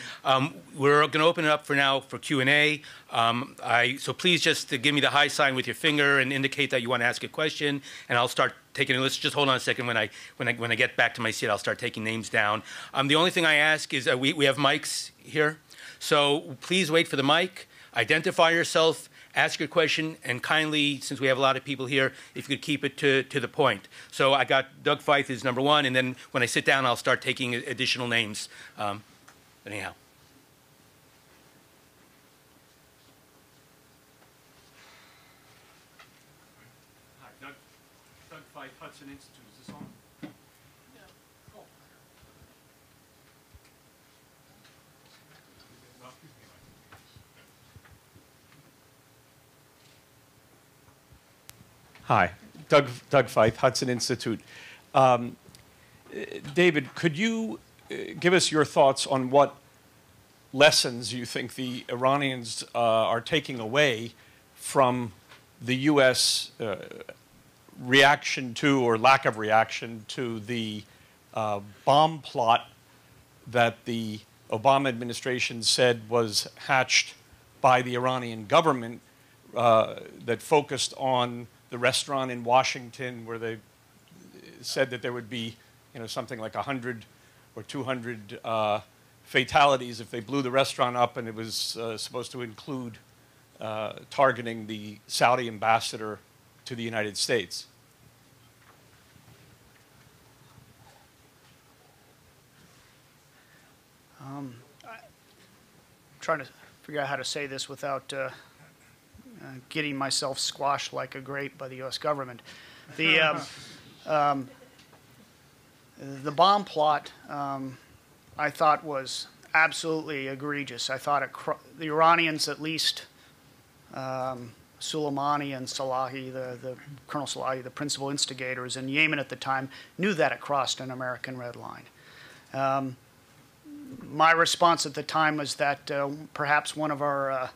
we're going to open it up for now for Q&A. So please just give me the high sign with your finger and indicate that you want to ask a question, and I'll start taking. Let's just hold on a second. When I get back to my seat, I'll start taking names down. The only thing I ask is we have mics here. So please wait for the mic, identify yourself, ask your question, and kindly, since we have a lot of people here, if you could keep it to the point. So I got Doug Feith is number one, and then when I sit down, I'll start taking additional names. Anyhow. Hi, Doug Feith, Hudson Institute. Is this on? Yeah. Cool. Hi, Doug Feith, Hudson Institute. David, could you give us your thoughts on what lessons you think the Iranians are taking away from the U.S. Reaction to, or lack of reaction to, the bomb plot that the Obama administration said was hatched by the Iranian government that focused on the restaurant in Washington, where they said that there would be, something like 100 or 200 fatalities if they blew the restaurant up, and it was supposed to include targeting the Saudi ambassador to the United States. I'm trying to figure out how to say this without getting myself squashed like a grape by the U.S. government. The bomb plot, I thought, was absolutely egregious. I thought the Iranians, at least Soleimani and Salahi, the Colonel Salahi, the principal instigators in Yemen at the time, knew that it crossed an American red line. My response at the time was that perhaps one of our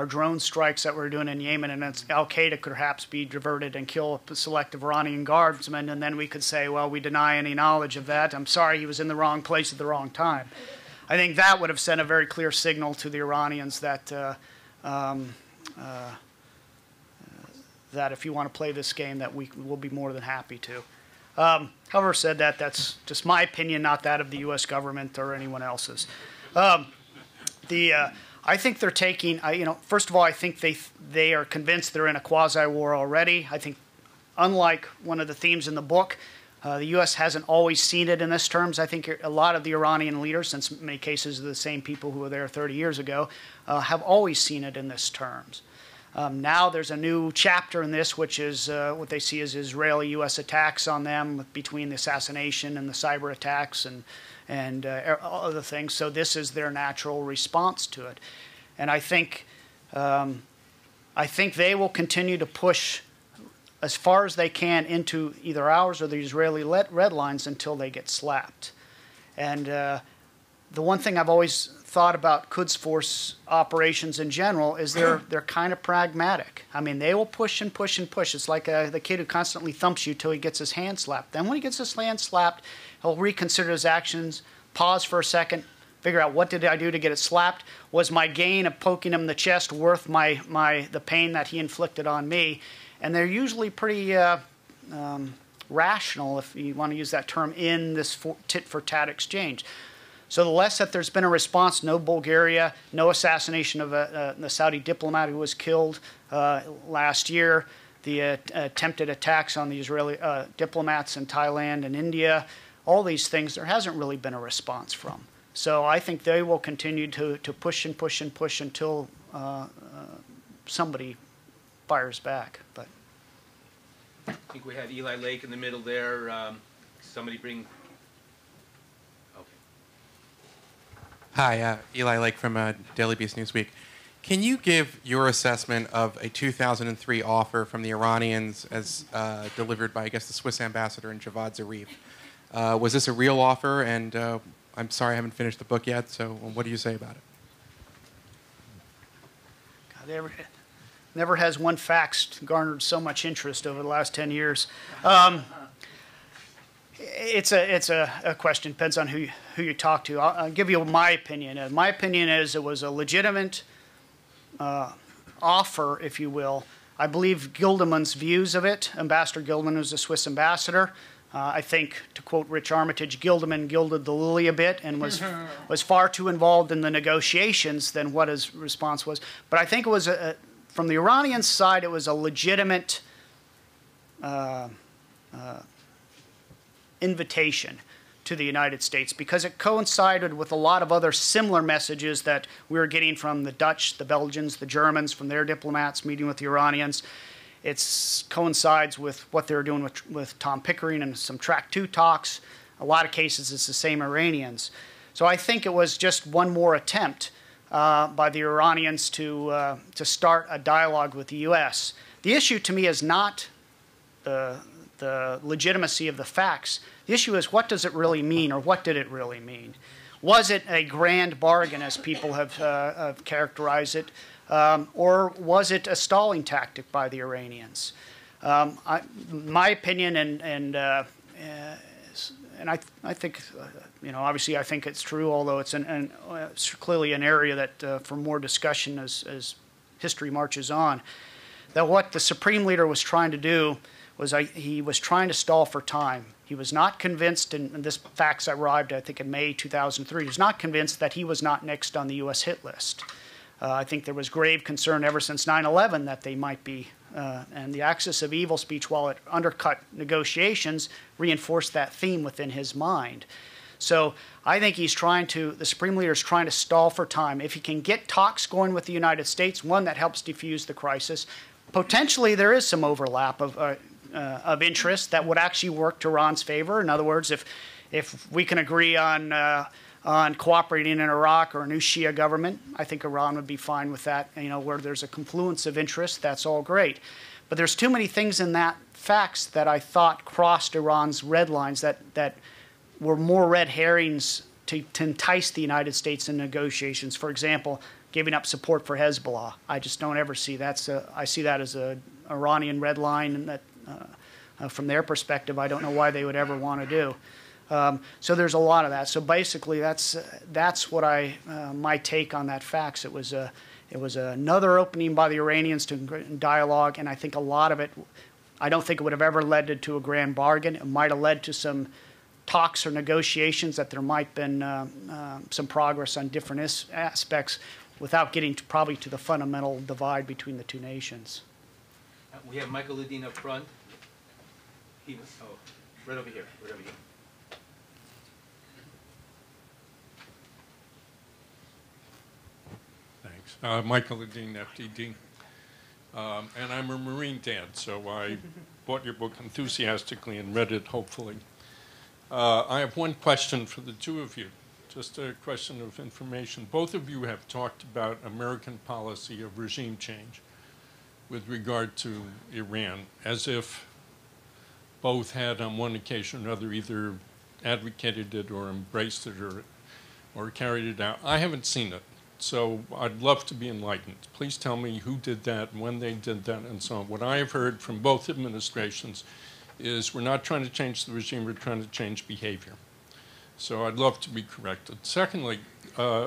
drone strikes that we're doing in Yemen and Al-Qaeda could perhaps be diverted and kill a selective Iranian guardsmen, and then we could say, well, we deny any knowledge of that. I'm sorry, he was in the wrong place at the wrong time. I think that would have sent a very clear signal to the Iranians that that if you want to play this game, that we will be more than happy to. However, said that, that's just my opinion, not that of the U.S. government or anyone else's. I think they're taking, first of all, I think they are convinced they're in a quasi-war already. I think, unlike one of the themes in the book, the U.S. hasn't always seen it in this terms. I think a lot of the Iranian leaders, since in many cases the same people who were there 30 years ago, have always seen it in this terms. Now there's a new chapter in this, which is what they see as Israeli-U.S. attacks on them between the assassination and the cyber attacks and other things. So this is their natural response to it. And I think they will continue to push as far as they can into either ours or the Israeli red lines until they get slapped. And the one thing I've always thought about Quds Force operations in general is they're kind of pragmatic. I mean, they will push and push and push. It's like the kid who constantly thumps you till he gets his hand slapped. Then when he gets his hand slapped, he'll reconsider his actions, pause for a second, figure out, what did I do to get it slapped? Was my gain of poking him in the chest worth the pain that he inflicted on me? And they're usually pretty rational, if you want to use that term, in this tit-for-tat exchange. So the less that there's been a response, no Bulgaria, no assassination of the Saudi diplomat who was killed last year, the attempted attacks on the Israeli diplomats in Thailand and India, all these things, there hasn't really been a response from. So I think they will continue to push and push and push until somebody fires back. But I think we had Eli Lake in the middle there. Somebody bring... Hi, Eli Lake from Daily Beast Newsweek. Can you give your assessment of a 2003 offer from the Iranians as delivered by, I guess, the Swiss ambassador and Javad Zarif? Was this a real offer? And I'm sorry I haven't finished the book yet, so what do you say about it? God, never has one fax garnered so much interest over the last 10 years. It's a question. Depends on who you talk to. I'll give you my opinion. My opinion is it was a legitimate offer, if you will. I believe Gilderman's views of it. Ambassador Gilderman was the Swiss ambassador. I think, to quote Rich Armitage, Gilderman gilded the lily a bit and was far too involved in the negotiations than what his response was. But I think it was, from the Iranian side, it was a legitimate invitation to the United States because it coincided with a lot of other similar messages that we were getting from the Dutch, the Belgians, the Germans, from their diplomats meeting with the Iranians. It coincides with what they were doing with Tom Pickering and some Track 2 talks. A lot of cases, it's the same Iranians. So I think it was just one more attempt by the Iranians to start a dialogue with the U.S. The issue to me is not the legitimacy of the facts. The issue is, what does it really mean, or what did it really mean? Was it a grand bargain, as people have characterized it, or was it a stalling tactic by the Iranians? My opinion, and I think, obviously I think it's true, although it's it's clearly an area that for more discussion as history marches on, that what the Supreme Leader was trying to do was he was trying to stall for time. He was not convinced, and this facts arrived, I think, in May 2003. He was not convinced that he was not next on the U.S. hit list. I think there was grave concern ever since 9/11 that they might be, and the axis of evil speech, while it undercut negotiations, reinforced that theme within his mind. So I think the Supreme Leader is trying to stall for time. If he can get talks going with the United States, one that helps defuse the crisis, potentially there is some overlap of interest that would actually work to Iran's favor. In other words, if we can agree on cooperating in Iraq or a new Shia government, I think Iran would be fine with that. Where there's a confluence of interest, that's all great. But there's too many things in that facts that I thought crossed Iran's red lines that were more red herrings to entice the United States in negotiations. For example, giving up support for Hezbollah. I just don't ever see that. I see that as an Iranian red line, and that from their perspective, I don't know why they would ever want to do. So there's a lot of that. So basically, that's what my take on that facts. It was another opening by the Iranians to dialogue, and I think a lot of it, I don't think it would have ever led to a grand bargain. It might have led to some talks or negotiations that there might have been some progress on different aspects without getting probably to the fundamental divide between the two nations. We have Michael Ledeen up front. Right over here. Thanks. Michael Ledeen, FDD. And I'm a Marine dad, so I bought your book enthusiastically and read it, hopefully. I have one question for the two of you, just a question of information. Both of you have talked about American policy of regime change with regard to Iran, as if both had on one occasion or another either advocated it or embraced it or carried it out. I haven't seen it, so I'd love to be enlightened. Please tell me who did that, when they did that, and so on. What I have heard from both administrations is we're not trying to change the regime, we're trying to change behavior. So I'd love to be corrected. Secondly,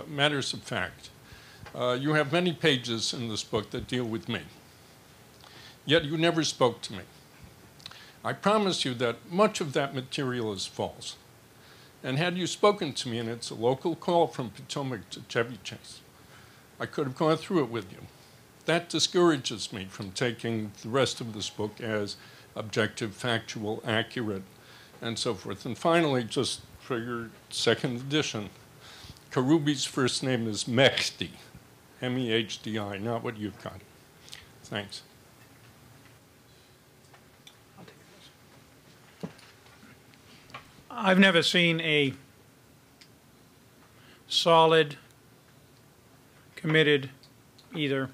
matters of fact. You have many pages in this book that deal with me, yet you never spoke to me. I promise you that much of that material is false. And had you spoken to me, and it's a local call from Potomac to Chevy Chase, I could have gone through it with you. That discourages me from taking the rest of this book as objective, factual, accurate, and so forth. And finally, just for your second edition, Karoubi's first name is Mehdi, M-E-H-D-I, not what you've got. Thanks. I've never seen a solid, committed, either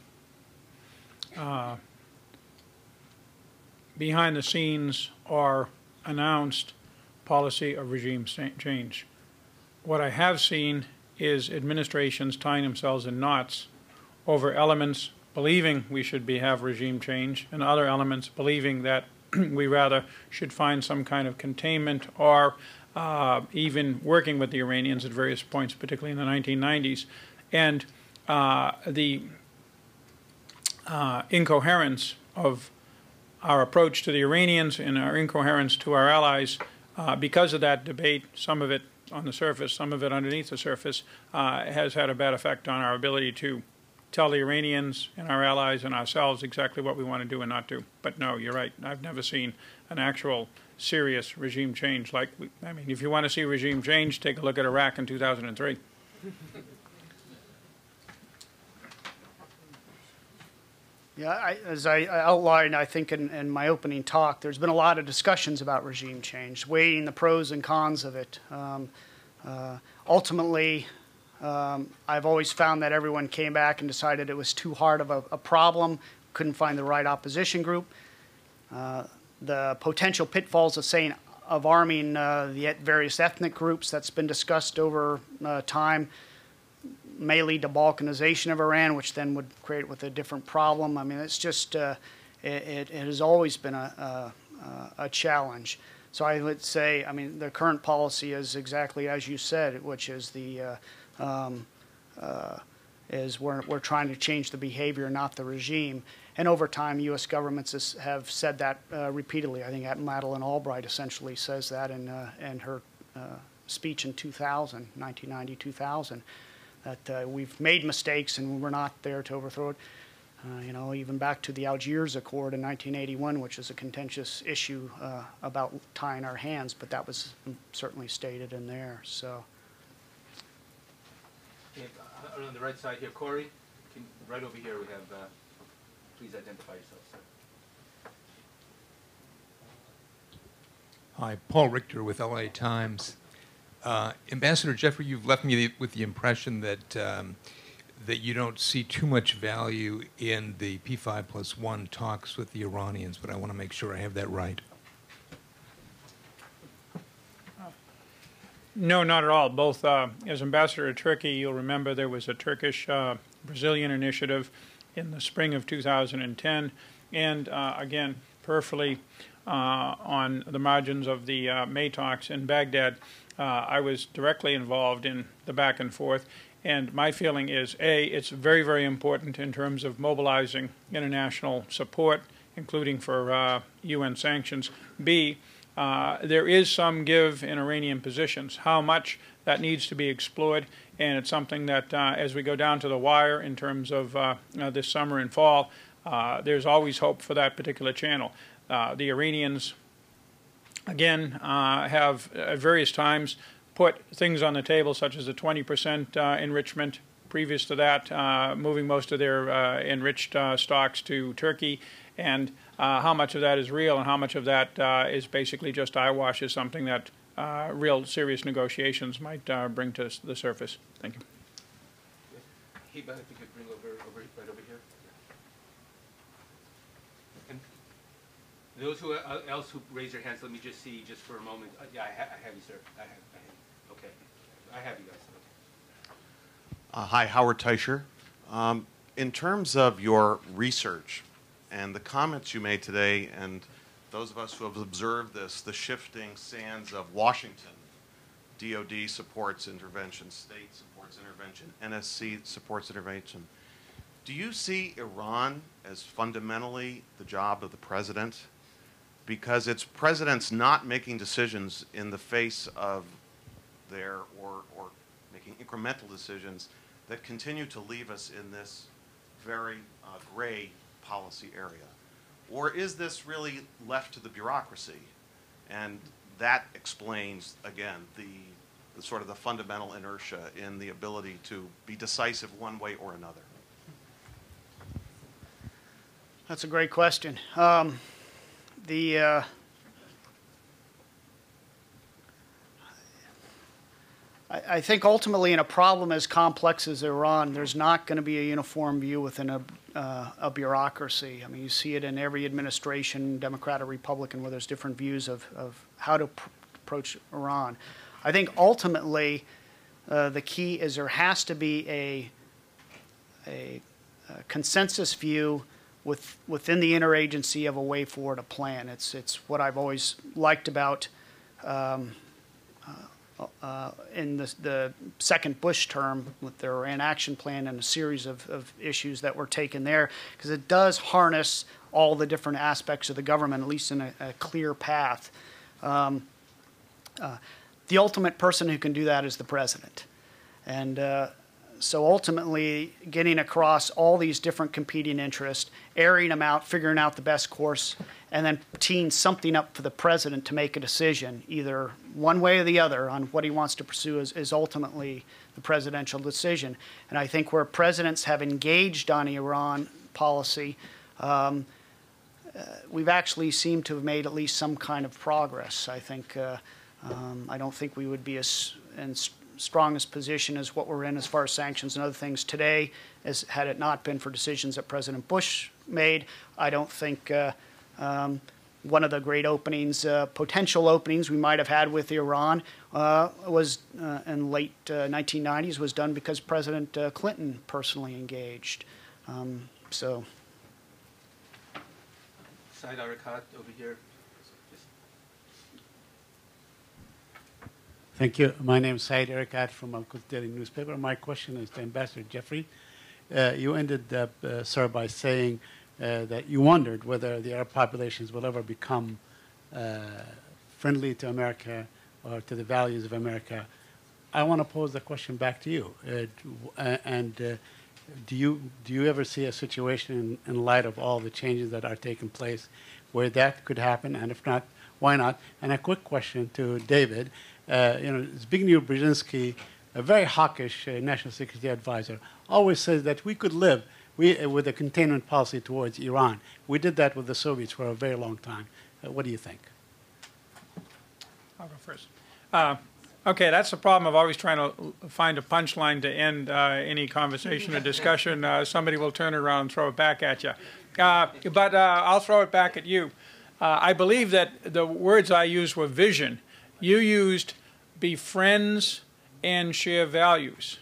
behind the scenes or announced policy of regime change. What I have seen is administrations tying themselves in knots over elements believing we should have regime change and other elements believing that we rather should find some kind of containment or even working with the Iranians at various points, particularly in the 1990s. And the incoherence of our approach to the Iranians and our incoherence to our allies Because of that debate, some of it on the surface, some of it underneath the surface, has had a bad effect on our ability to tell the Iranians and our allies and ourselves exactly what we want to do and not do. But no, you're right. I've never seen an actual serious regime change. I mean, if you want to see regime change, take a look at Iraq in 2003. Yeah, as I outlined, I think in my opening talk, there's been a lot of discussions about regime change, weighing the pros and cons of it. Ultimately, I've always found that everyone came back and decided it was too hard of a problem, couldn't find the right opposition group. The potential pitfalls of arming the various ethnic groups that's been discussed over time may lead to balkanization of Iran, which then would create with a different problem. I mean, it's just, it has always been a challenge. So I would say, I mean, the current policy is exactly as you said, which is we're trying to change the behavior, not the regime. And over time, U.S. governments have said that repeatedly. I think Madeleine Albright essentially says that in her speech in 1990-2000. That we've made mistakes and we're not there to overthrow it. You know, even back to the Algiers Accord in 1981, which is a contentious issue about tying our hands, but that was certainly stated in there. So, on the right side here, Corey, right over here we have, please identify yourself, sir. Hi, Paul Richter with LA Times. Ambassador Jeffrey, you've left me with the impression that that you don't see too much value in the P5+1 talks with the Iranians, but I want to make sure I have that right. No, not at all. Both, as ambassador to Turkey, you'll remember there was a Turkish-Brazilian initiative in the spring of 2010, and again, peripherally on the margins of the May talks in Baghdad, I was directly involved in the back and forth, and my feeling is, A, it's very, very important in terms of mobilizing international support, including for UN sanctions. B, there is some give in Iranian positions. How much, that needs to be explored, and it's something that as we go down to the wire in terms of this summer and fall, there's always hope for that particular channel. The Iranians, again, have at various times put things on the table such as a 20% enrichment. Previous to that, moving most of their enriched stocks to Turkey, and how much of that is real and how much of that is basically just eyewash is something that real serious negotiations might bring to the surface. Thank you. Heba, if you could bring right over here. And those else who raise their hands, let me just see just for a moment. Yeah, I have you, sir. I have you. Okay. I have you guys. Okay. Hi, Howard Teicher. In terms of your research and the comments you made today, and those of us who have observed this, the shifting sands of Washington, DOD supports intervention, state supports intervention, NSC supports intervention. Do you see Iran as fundamentally the job of the president? Because it's presidents not making decisions in the face of their, or making incremental decisions that continue to leave us in this very gray policy area. Or is this really left to the bureaucracy? And that explains, again, the sort of the fundamental inertia in the ability to be decisive one way or another. That's a great question. I think ultimately in a problem as complex as Iran, there's not going to be a uniform view within a bureaucracy. I mean, you see it in every administration, Democrat or Republican, where there's different views of how to approach Iran. I think ultimately the key is there has to be a consensus view within the interagency of a way forward, a plan. It's what I've always liked about in the second Bush term with their Iran action plan and a series of issues that were taken there, because it does harness all the different aspects of the government, at least in a clear path. The ultimate person who can do that is the president. And so ultimately, getting across all these different competing interests, airing them out, figuring out the best course, and then teeing something up for the president to make a decision, either one way or the other, on what he wants to pursue is ultimately the presidential decision. And I think where presidents have engaged on Iran policy, we've actually seemed to have made at least some kind of progress. I think I don't think we would be as strongest position as what we're in as far as sanctions and other things today, as had it not been for decisions that President Bush made. I don't think one of the great openings, potential openings we might have had with Iran was in late 1990s was done because President Clinton personally engaged. So. Said Arakat over here. Thank you. My name is Said Arakat from Al-Quds Daily newspaper. My question is to Ambassador Jeffrey. You ended, sir, by saying that you wondered whether the Arab populations will ever become friendly to America or to the values of America. I want to pose the question back to you. Do you ever see a situation in light of all the changes that are taking place where that could happen? And if not, why not? And a quick question to David. Zbigniew Brzezinski, a very hawkish national security advisor, always says that we could live with a containment policy towards Iran. We did that with the Soviets for a very long time. What do you think? I'll go first. Okay, that's the problem of always trying to find a punchline to end any conversation or discussion. Somebody will turn around and throw it back at you. But I'll throw it back at you. I believe that the words I used were vision. You used be friends and share values.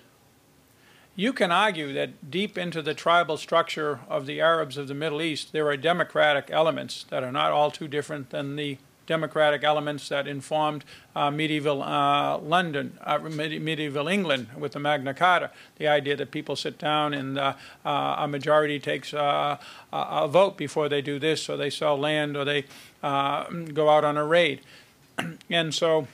You can argue that deep into the tribal structure of the Arabs of the Middle East, there are democratic elements that are not all too different than the democratic elements that informed medieval London, medieval England with the Magna Carta. The idea that people sit down and a majority takes a vote before they do this, or they sell land, or they go out on a raid. And so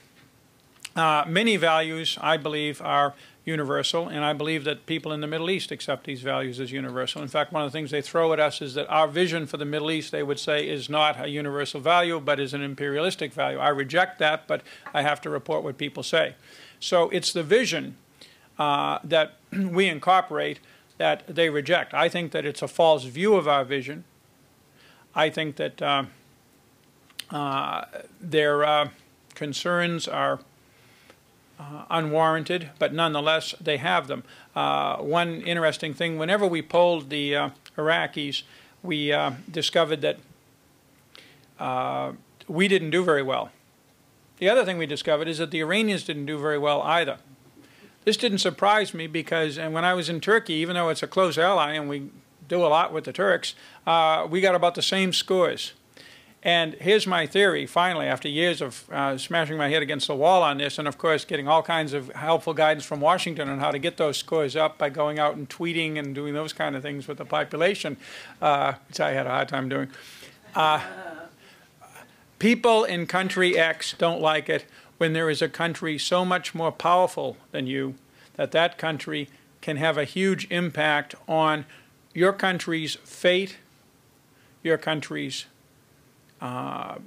many values, I believe, are universal, and I believe that people in the Middle East accept these values as universal. In fact, one of the things they throw at us is that our vision for the Middle East, they would say, is not a universal value, but is an imperialistic value. I reject that, but I have to report what people say. So it's the vision that we incorporate that they reject. I think that it's a false view of our vision. I think that their concerns are unwarranted, but nonetheless they have them. One interesting thing, whenever we polled the Iraqis, we discovered that we didn't do very well. The other thing we discovered is that the Iranians didn't do very well either. This didn't surprise me because, and when I was in Turkey, even though it's a close ally and we do a lot with the Turks, we got about the same scores. And here's my theory, finally, after years of smashing my head against the wall on this, and of course getting all kinds of helpful guidance from Washington on how to get those scores up by going out and tweeting and doing those kind of things with the population, which I had a hard time doing. People in country X don't like it when there is a country so much more powerful than you that that country can have a huge impact on your country's fate, your country's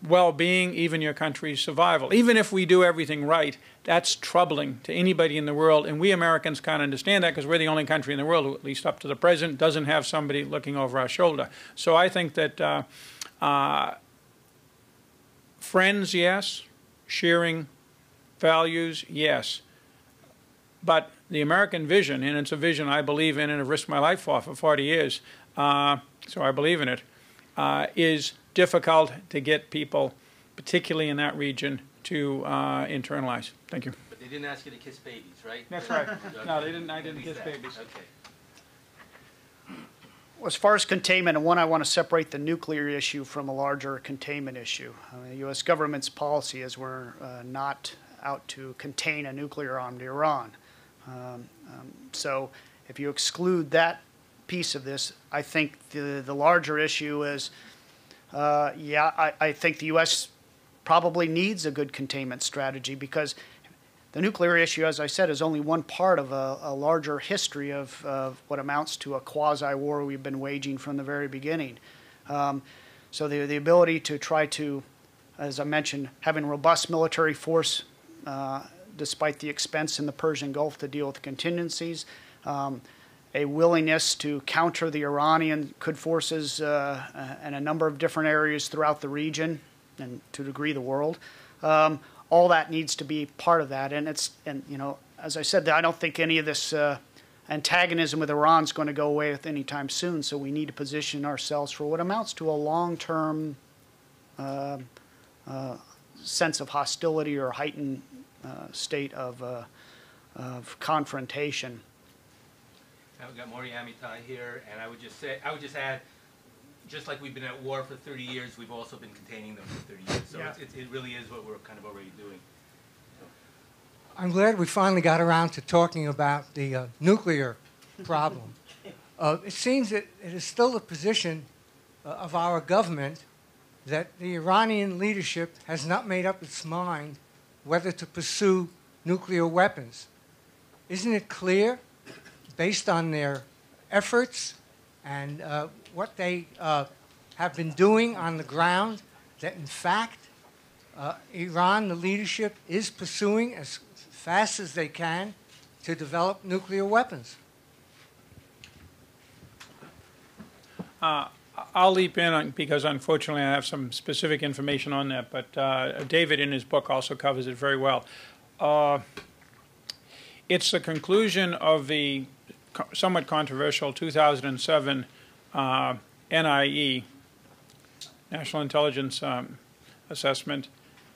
well-being, even your country's survival. Even if we do everything right, that's troubling to anybody in the world, and we Americans can't understand that because we're the only country in the world who, at least up to the present, doesn't have somebody looking over our shoulder. So I think that friends, yes. Sharing values, yes. But the American vision, and it's a vision I believe in and have risked my life for 40 years, so I believe in it, is difficult to get people, particularly in that region, to internalize. Thank you. But they didn't ask you to kiss babies, right? That's right. No, they didn't. I didn't kiss babies. Okay. Well, as far as containment, and one, I want to separate the nuclear issue from a larger containment issue. The U.S. government's policy is we're not out to contain a nuclear-armed Iran. So if you exclude that piece of this, I think the larger issue is, I think the U.S. probably needs a good containment strategy, because the nuclear issue, as I said, is only one part of a larger history of what amounts to a quasi-war we've been waging from the very beginning. So the ability to try to, as I mentioned, having robust military force despite the expense in the Persian Gulf to deal with contingencies, a willingness to counter the Iranian Qud forces in a number of different areas throughout the region and to a degree the world. All that needs to be part of that, and you know, as I said, I don't think any of this antagonism with Iran is going to go away anytime soon. So we need to position ourselves for what amounts to a long-term sense of hostility or heightened state of confrontation. I've got Mori Amitai here, and I would just add, just like we've been at war for 30 years, we've also been containing them for 30 years. So Yeah. it really is what we're kind of already doing. I'm glad we finally got around to talking about the nuclear problem. It seems that it is still the position of our government that the Iranian leadership has not made up its mind whether to pursue nuclear weapons. Isn't it clear, based on their efforts and what they have been doing on the ground, that in fact Iran, the leadership, is pursuing as fast as they can to develop nuclear weapons? I'll leap in because unfortunately I have some specific information on that, but David in his book also covers it very well. It's the conclusion of the somewhat controversial 2007 NIE, National Intelligence Assessment,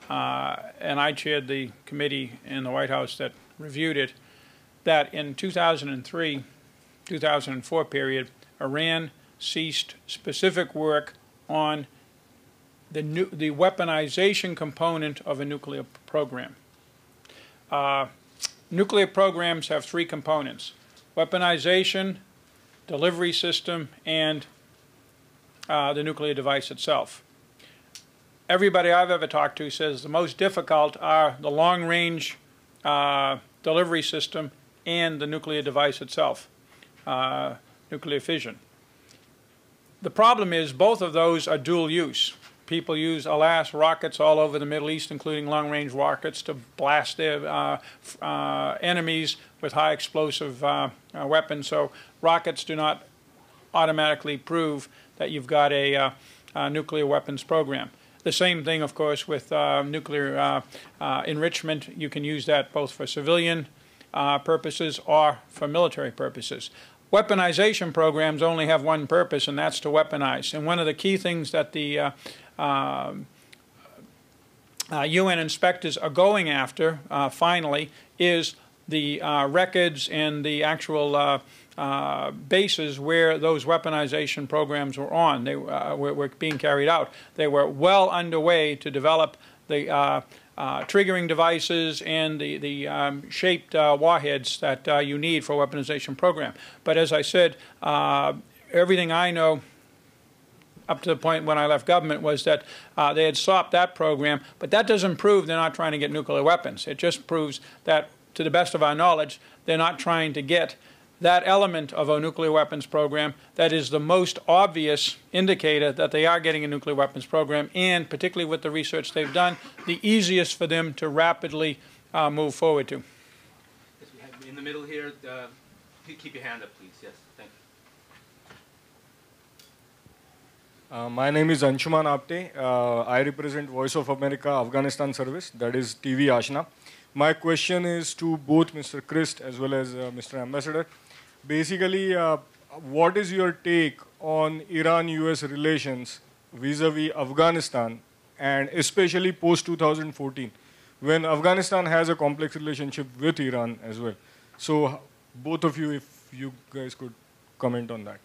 and I chaired the committee in the White House that reviewed it, that in 2003-2004 period, Iran ceased specific work on the weaponization component of a nuclear program. Nuclear programs have three components: weaponization, delivery system, and the nuclear device itself. Everybody I've ever talked to says the most difficult are the long-range delivery system and the nuclear device itself, nuclear fission. The problem is both of those are dual use. People use, alas, rockets all over the Middle East, including long-range rockets, to blast their enemies with high explosive weapons. So rockets do not automatically prove that you've got a nuclear weapons program. The same thing, of course, with nuclear enrichment. You can use that both for civilian purposes or for military purposes. Weaponization programs only have one purpose, and that's to weaponize. And one of the key things that the UN inspectors are going after, finally, is the records and the actual bases where those weaponization programs were on. They were being carried out. They were well underway to develop the triggering devices and the shaped warheads that you need for a weaponization program. But as I said, everything I know up to the point when I left government was that they had stopped that program, but that doesn't prove they're not trying to get nuclear weapons. It just proves that, to the best of our knowledge, they're not trying to get that element of a nuclear weapons program that is the most obvious indicator that they are getting a nuclear weapons program, and particularly with the research they've done, the easiest for them to rapidly move forward to. Yes, we have in the middle here. Keep your hand up, please. Yes, thank you. My name is Anshuman Apte. I represent Voice of America Afghanistan Service, that is TV Ashna. My question is to both Mr. Crist as well as Mr. Ambassador. Basically, what is your take on Iran-US relations vis-a-vis Afghanistan, and especially post-2014, when Afghanistan has a complex relationship with Iran as well? So both of you, if you guys could comment on that.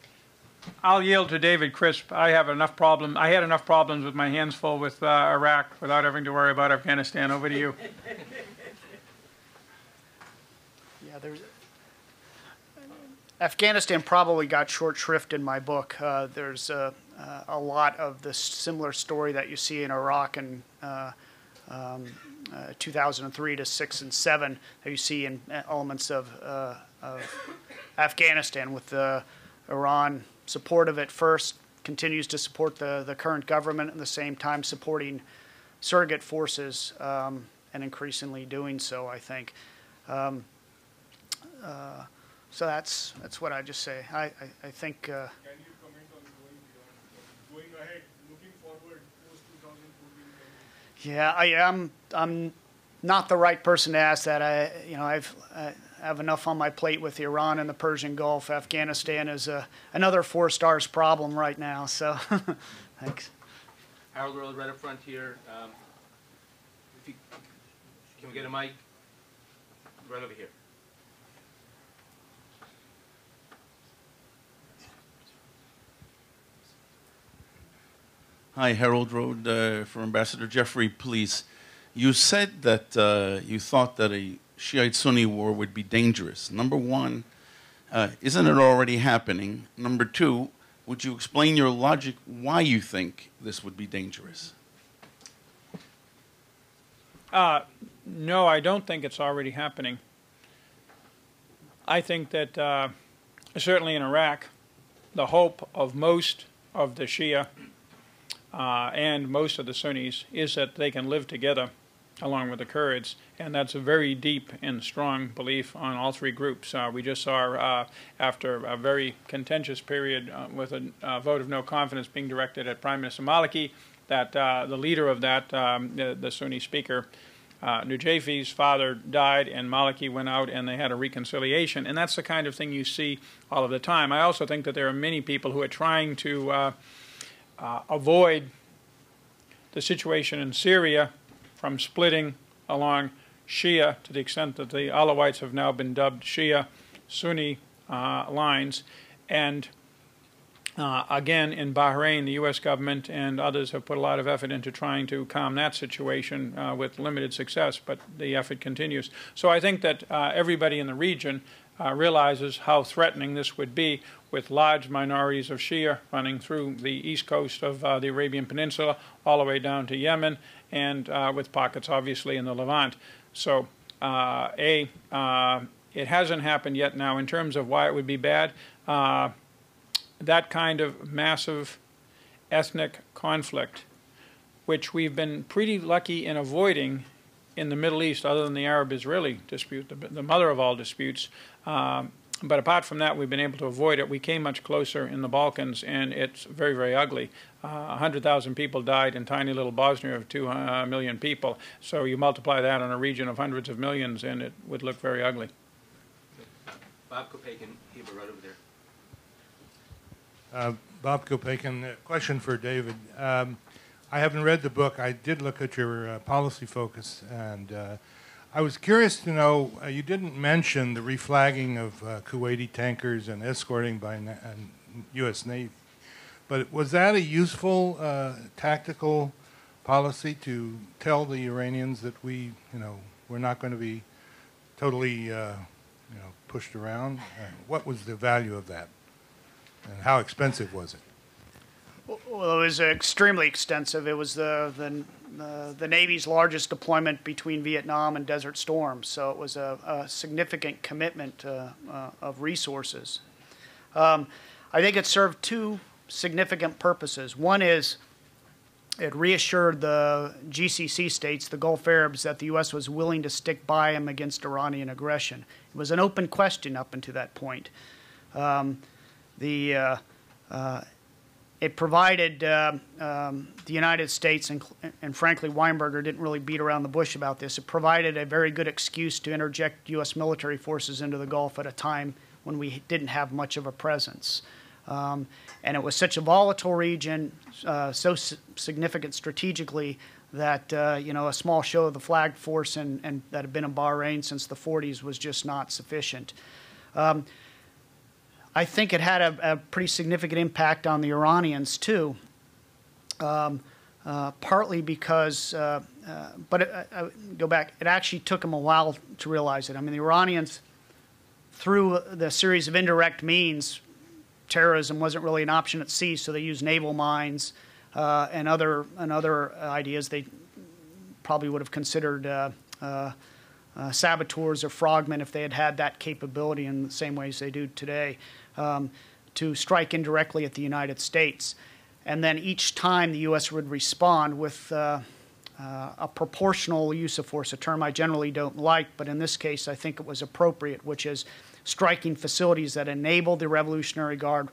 I'll yield to David Crisp. I had enough problems with my hands full with Iraq without having to worry about Afghanistan. Over to you. Yeah, Afghanistan probably got short shrift in my book. There's a lot of the similar story that you see in Iraq and 2003 to 6 and 7 that you see in elements of Afghanistan, with Iran supportive at first, continues to support the current government, at the same time supporting surrogate forces, and increasingly doing so, I think. So that's what I just say. I think. Can you comment on going ahead, looking forward post 2014? Yeah, I'm not the right person to ask that. I have enough on my plate with Iran and the Persian Gulf. Afghanistan is another 4 stars problem right now. So, thanks. Harold Roiled, right up front here. Can we get a mic? Right over here. Hi, Harold Road for Ambassador Jeffrey, please. You said that you thought that a Shiite-Sunni war would be dangerous. Number one, isn't it already happening? Number two, would you explain your logic why you think this would be dangerous? No, I don't think it's already happening. I think that certainly in Iraq, the hope of most of the Shia and most of the Sunnis is that they can live together along with the Kurds, and that's a very deep and strong belief on all 3 groups. We just saw after a very contentious period with a vote of no confidence being directed at Prime Minister Maliki, that the leader of that, the Sunni speaker, Nujafi's father died, and Maliki went out and they had a reconciliation, and that's the kind of thing you see all of the time. I also think that there are many people who are trying to avoid the situation in Syria from splitting along Shia, to the extent that the Alawites have now been dubbed Shia-Sunni lines. And again, in Bahrain, the U.S. government and others have put a lot of effort into trying to calm that situation with limited success, but the effort continues. So I think that everybody in the region realizes how threatening this would be, with large minorities of Shia running through the east coast of the Arabian Peninsula all the way down to Yemen, and with pockets obviously in the Levant. So it hasn't happened yet. Now, in terms of why it would be bad, that kind of massive ethnic conflict, which we've been pretty lucky in avoiding in the Middle East, other than the Arab-Israeli dispute, the mother of all disputes. But apart from that, we've been able to avoid it. We came much closer in the Balkans, and it's very, very ugly. 100,000 people died in tiny little Bosnia of 2 million people. So you multiply that on a region of hundreds of millions, and it would look very ugly. Bob Kopakin, right over there. Bob Kopakin, question for David. I haven't read the book. I did look at your policy focus, and I was curious to know, you didn't mention the reflagging of Kuwaiti tankers and escorting by U.S. Navy, but was that a useful tactical policy to tell the Iranians that we're not going to be totally pushed around? What was the value of that, and how expensive was it? Well, it was extremely extensive. It was the Navy's largest deployment between Vietnam and Desert Storm, so it was a significant commitment of resources. I think it served 2 significant purposes. One is it reassured the GCC states, the Gulf Arabs, that the U.S. was willing to stick by them against Iranian aggression. It was an open question up until that point. It provided the United States, and frankly, Weinberger didn't really beat around the bush about this. It provided a very good excuse to interject U.S. military forces into the Gulf at a time when we didn't have much of a presence. And it was such a volatile region, so significant strategically, that a small show of the flag force and that had been in Bahrain since the 40s was just not sufficient. I think it had a pretty significant impact on the Iranians, too, partly because, go back, it actually took them a while to realize it. I mean, the Iranians, through the series of indirect means, terrorism wasn't really an option at sea, so they used naval mines and other ideas. They probably would have considered saboteurs or frogmen if they had had that capability in the same ways they do today, to strike indirectly at the United States. And then each time the U.S. would respond with a proportional use of force, a term I generally don't like, but in this case I think it was appropriate, which is striking facilities that enabled the Revolutionary Guard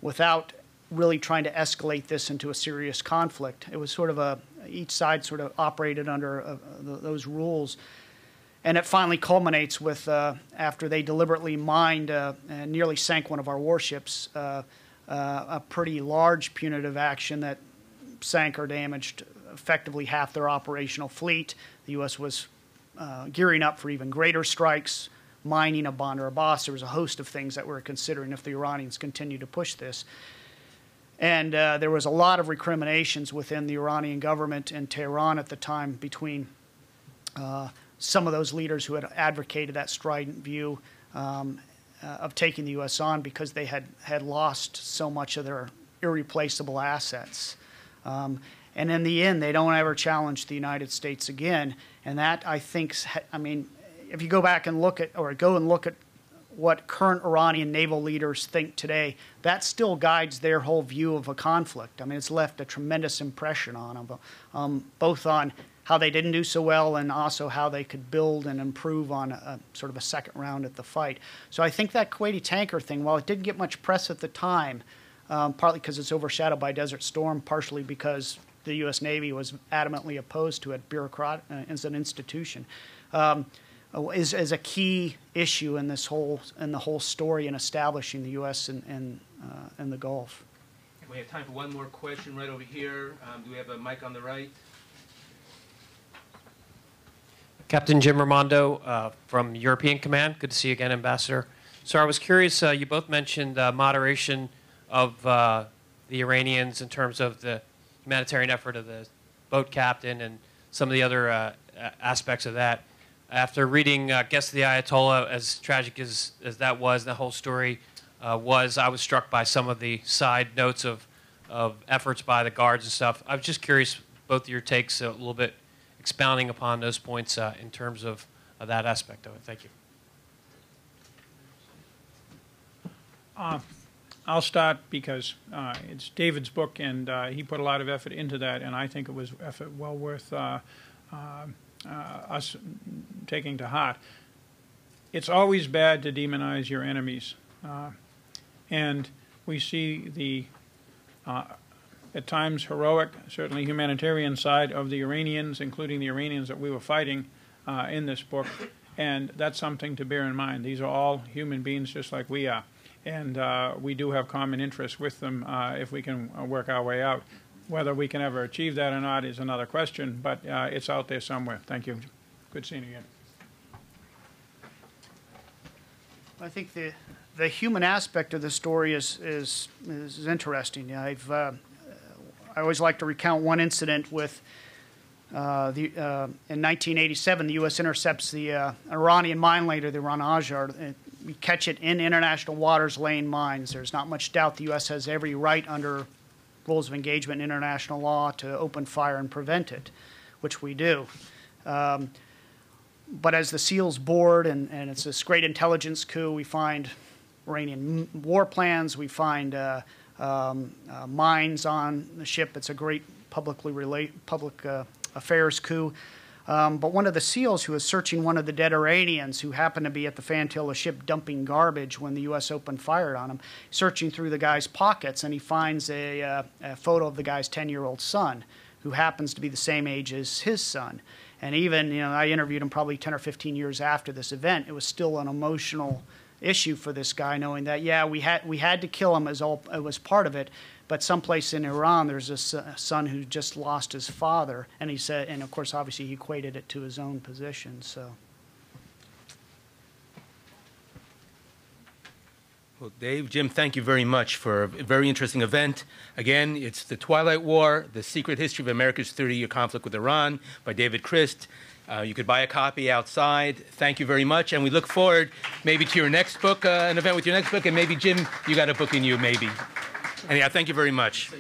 without really trying to escalate this into a serious conflict. It was sort of each side sort of operated under those rules. And it finally culminates with, after they deliberately mined and nearly sank one of our warships, a pretty large punitive action that sank or damaged effectively half their operational fleet. The U.S. was gearing up for even greater strikes, mining a Bandar Abbas. There was a host of things that we were considering if the Iranians continued to push this. And there was a lot of recriminations within the Iranian government in Tehran at the time between some of those leaders who had advocated that strident view of taking the U.S. on because they had lost so much of their irreplaceable assets. And in the end, they don't ever challenge the United States again. And that, I think, I mean, if you go back and look at, or go and look at what current Iranian naval leaders think today, that still guides their whole view of a conflict. I mean, it's left a tremendous impression on them, both on how they didn't do so well and also how they could build and improve on a sort of a second round at the fight. So I think that Kuwaiti tanker thing, while it didn't get much press at the time, partly because it's overshadowed by Desert Storm, partially because the U.S. Navy was adamantly opposed to it, as an institution, is a key issue in this whole story in establishing the U.S. in the Gulf. We have time for one more question right over here. Do we have a mic on the right? Captain Jim Raimondo from European Command. Good to see you again, Ambassador. So I was curious, you both mentioned moderation of the Iranians in terms of the humanitarian effort of the boat captain and some of the other aspects of that. After reading Guest of the Ayatollah, as tragic as that was, the whole story I was struck by some of the side notes of efforts by the guards and stuff. I was just curious, both of your takes a little bit, expounding upon those points in terms of that aspect of it. Thank you. I'll start because it's David's book, and he put a lot of effort into that, and I think it was effort well worth us taking to heart. It's always bad to demonize your enemies, and we see the at times heroic, certainly humanitarian side of the Iranians, including the Iranians that we were fighting in this book, and that's something to bear in mind. These are all human beings just like we are, and we do have common interests with them if we can work our way out. Whether we can ever achieve that or not is another question, but it's out there somewhere. Thank you. Good seeing you again. I think the human aspect of the story is interesting. I always like to recount one incident with in 1987, the U.S. intercepts the Iranian mine lander, the Iran Ajar. We catch it in international waters laying mines. There's not much doubt the U.S. has every right under rules of engagement in international law to open fire and prevent it, which we do. But as the SEALs board, and it's this great intelligence coup, we find Iranian war plans, we find mines on the ship. It's a great public affairs coup. But one of the SEALs who was searching one of the dead Iranians who happened to be at the fantail of the ship dumping garbage when the U.S. opened fire on him, searching through the guy's pockets, and he finds a photo of the guy's 10-year-old son, who happens to be the same age as his son. And even, I interviewed him probably 10 or 15 years after this event. It was still an emotional issue for this guy, knowing that, yeah, we had to kill him, it was part of it, but someplace in Iran there's a son who just lost his father, and he said, and of course obviously he equated it to his own position. So well, Dave, Jim, thank you very much for a very interesting event. Again, it's The Twilight War, The Secret History of America's 30-Year Conflict with Iran by David Crist. You could buy a copy outside. Thank you very much, and we look forward maybe to your next book, an event with your next book, and maybe, Jim, you got a book in you, maybe. Anyhow, thank you very much.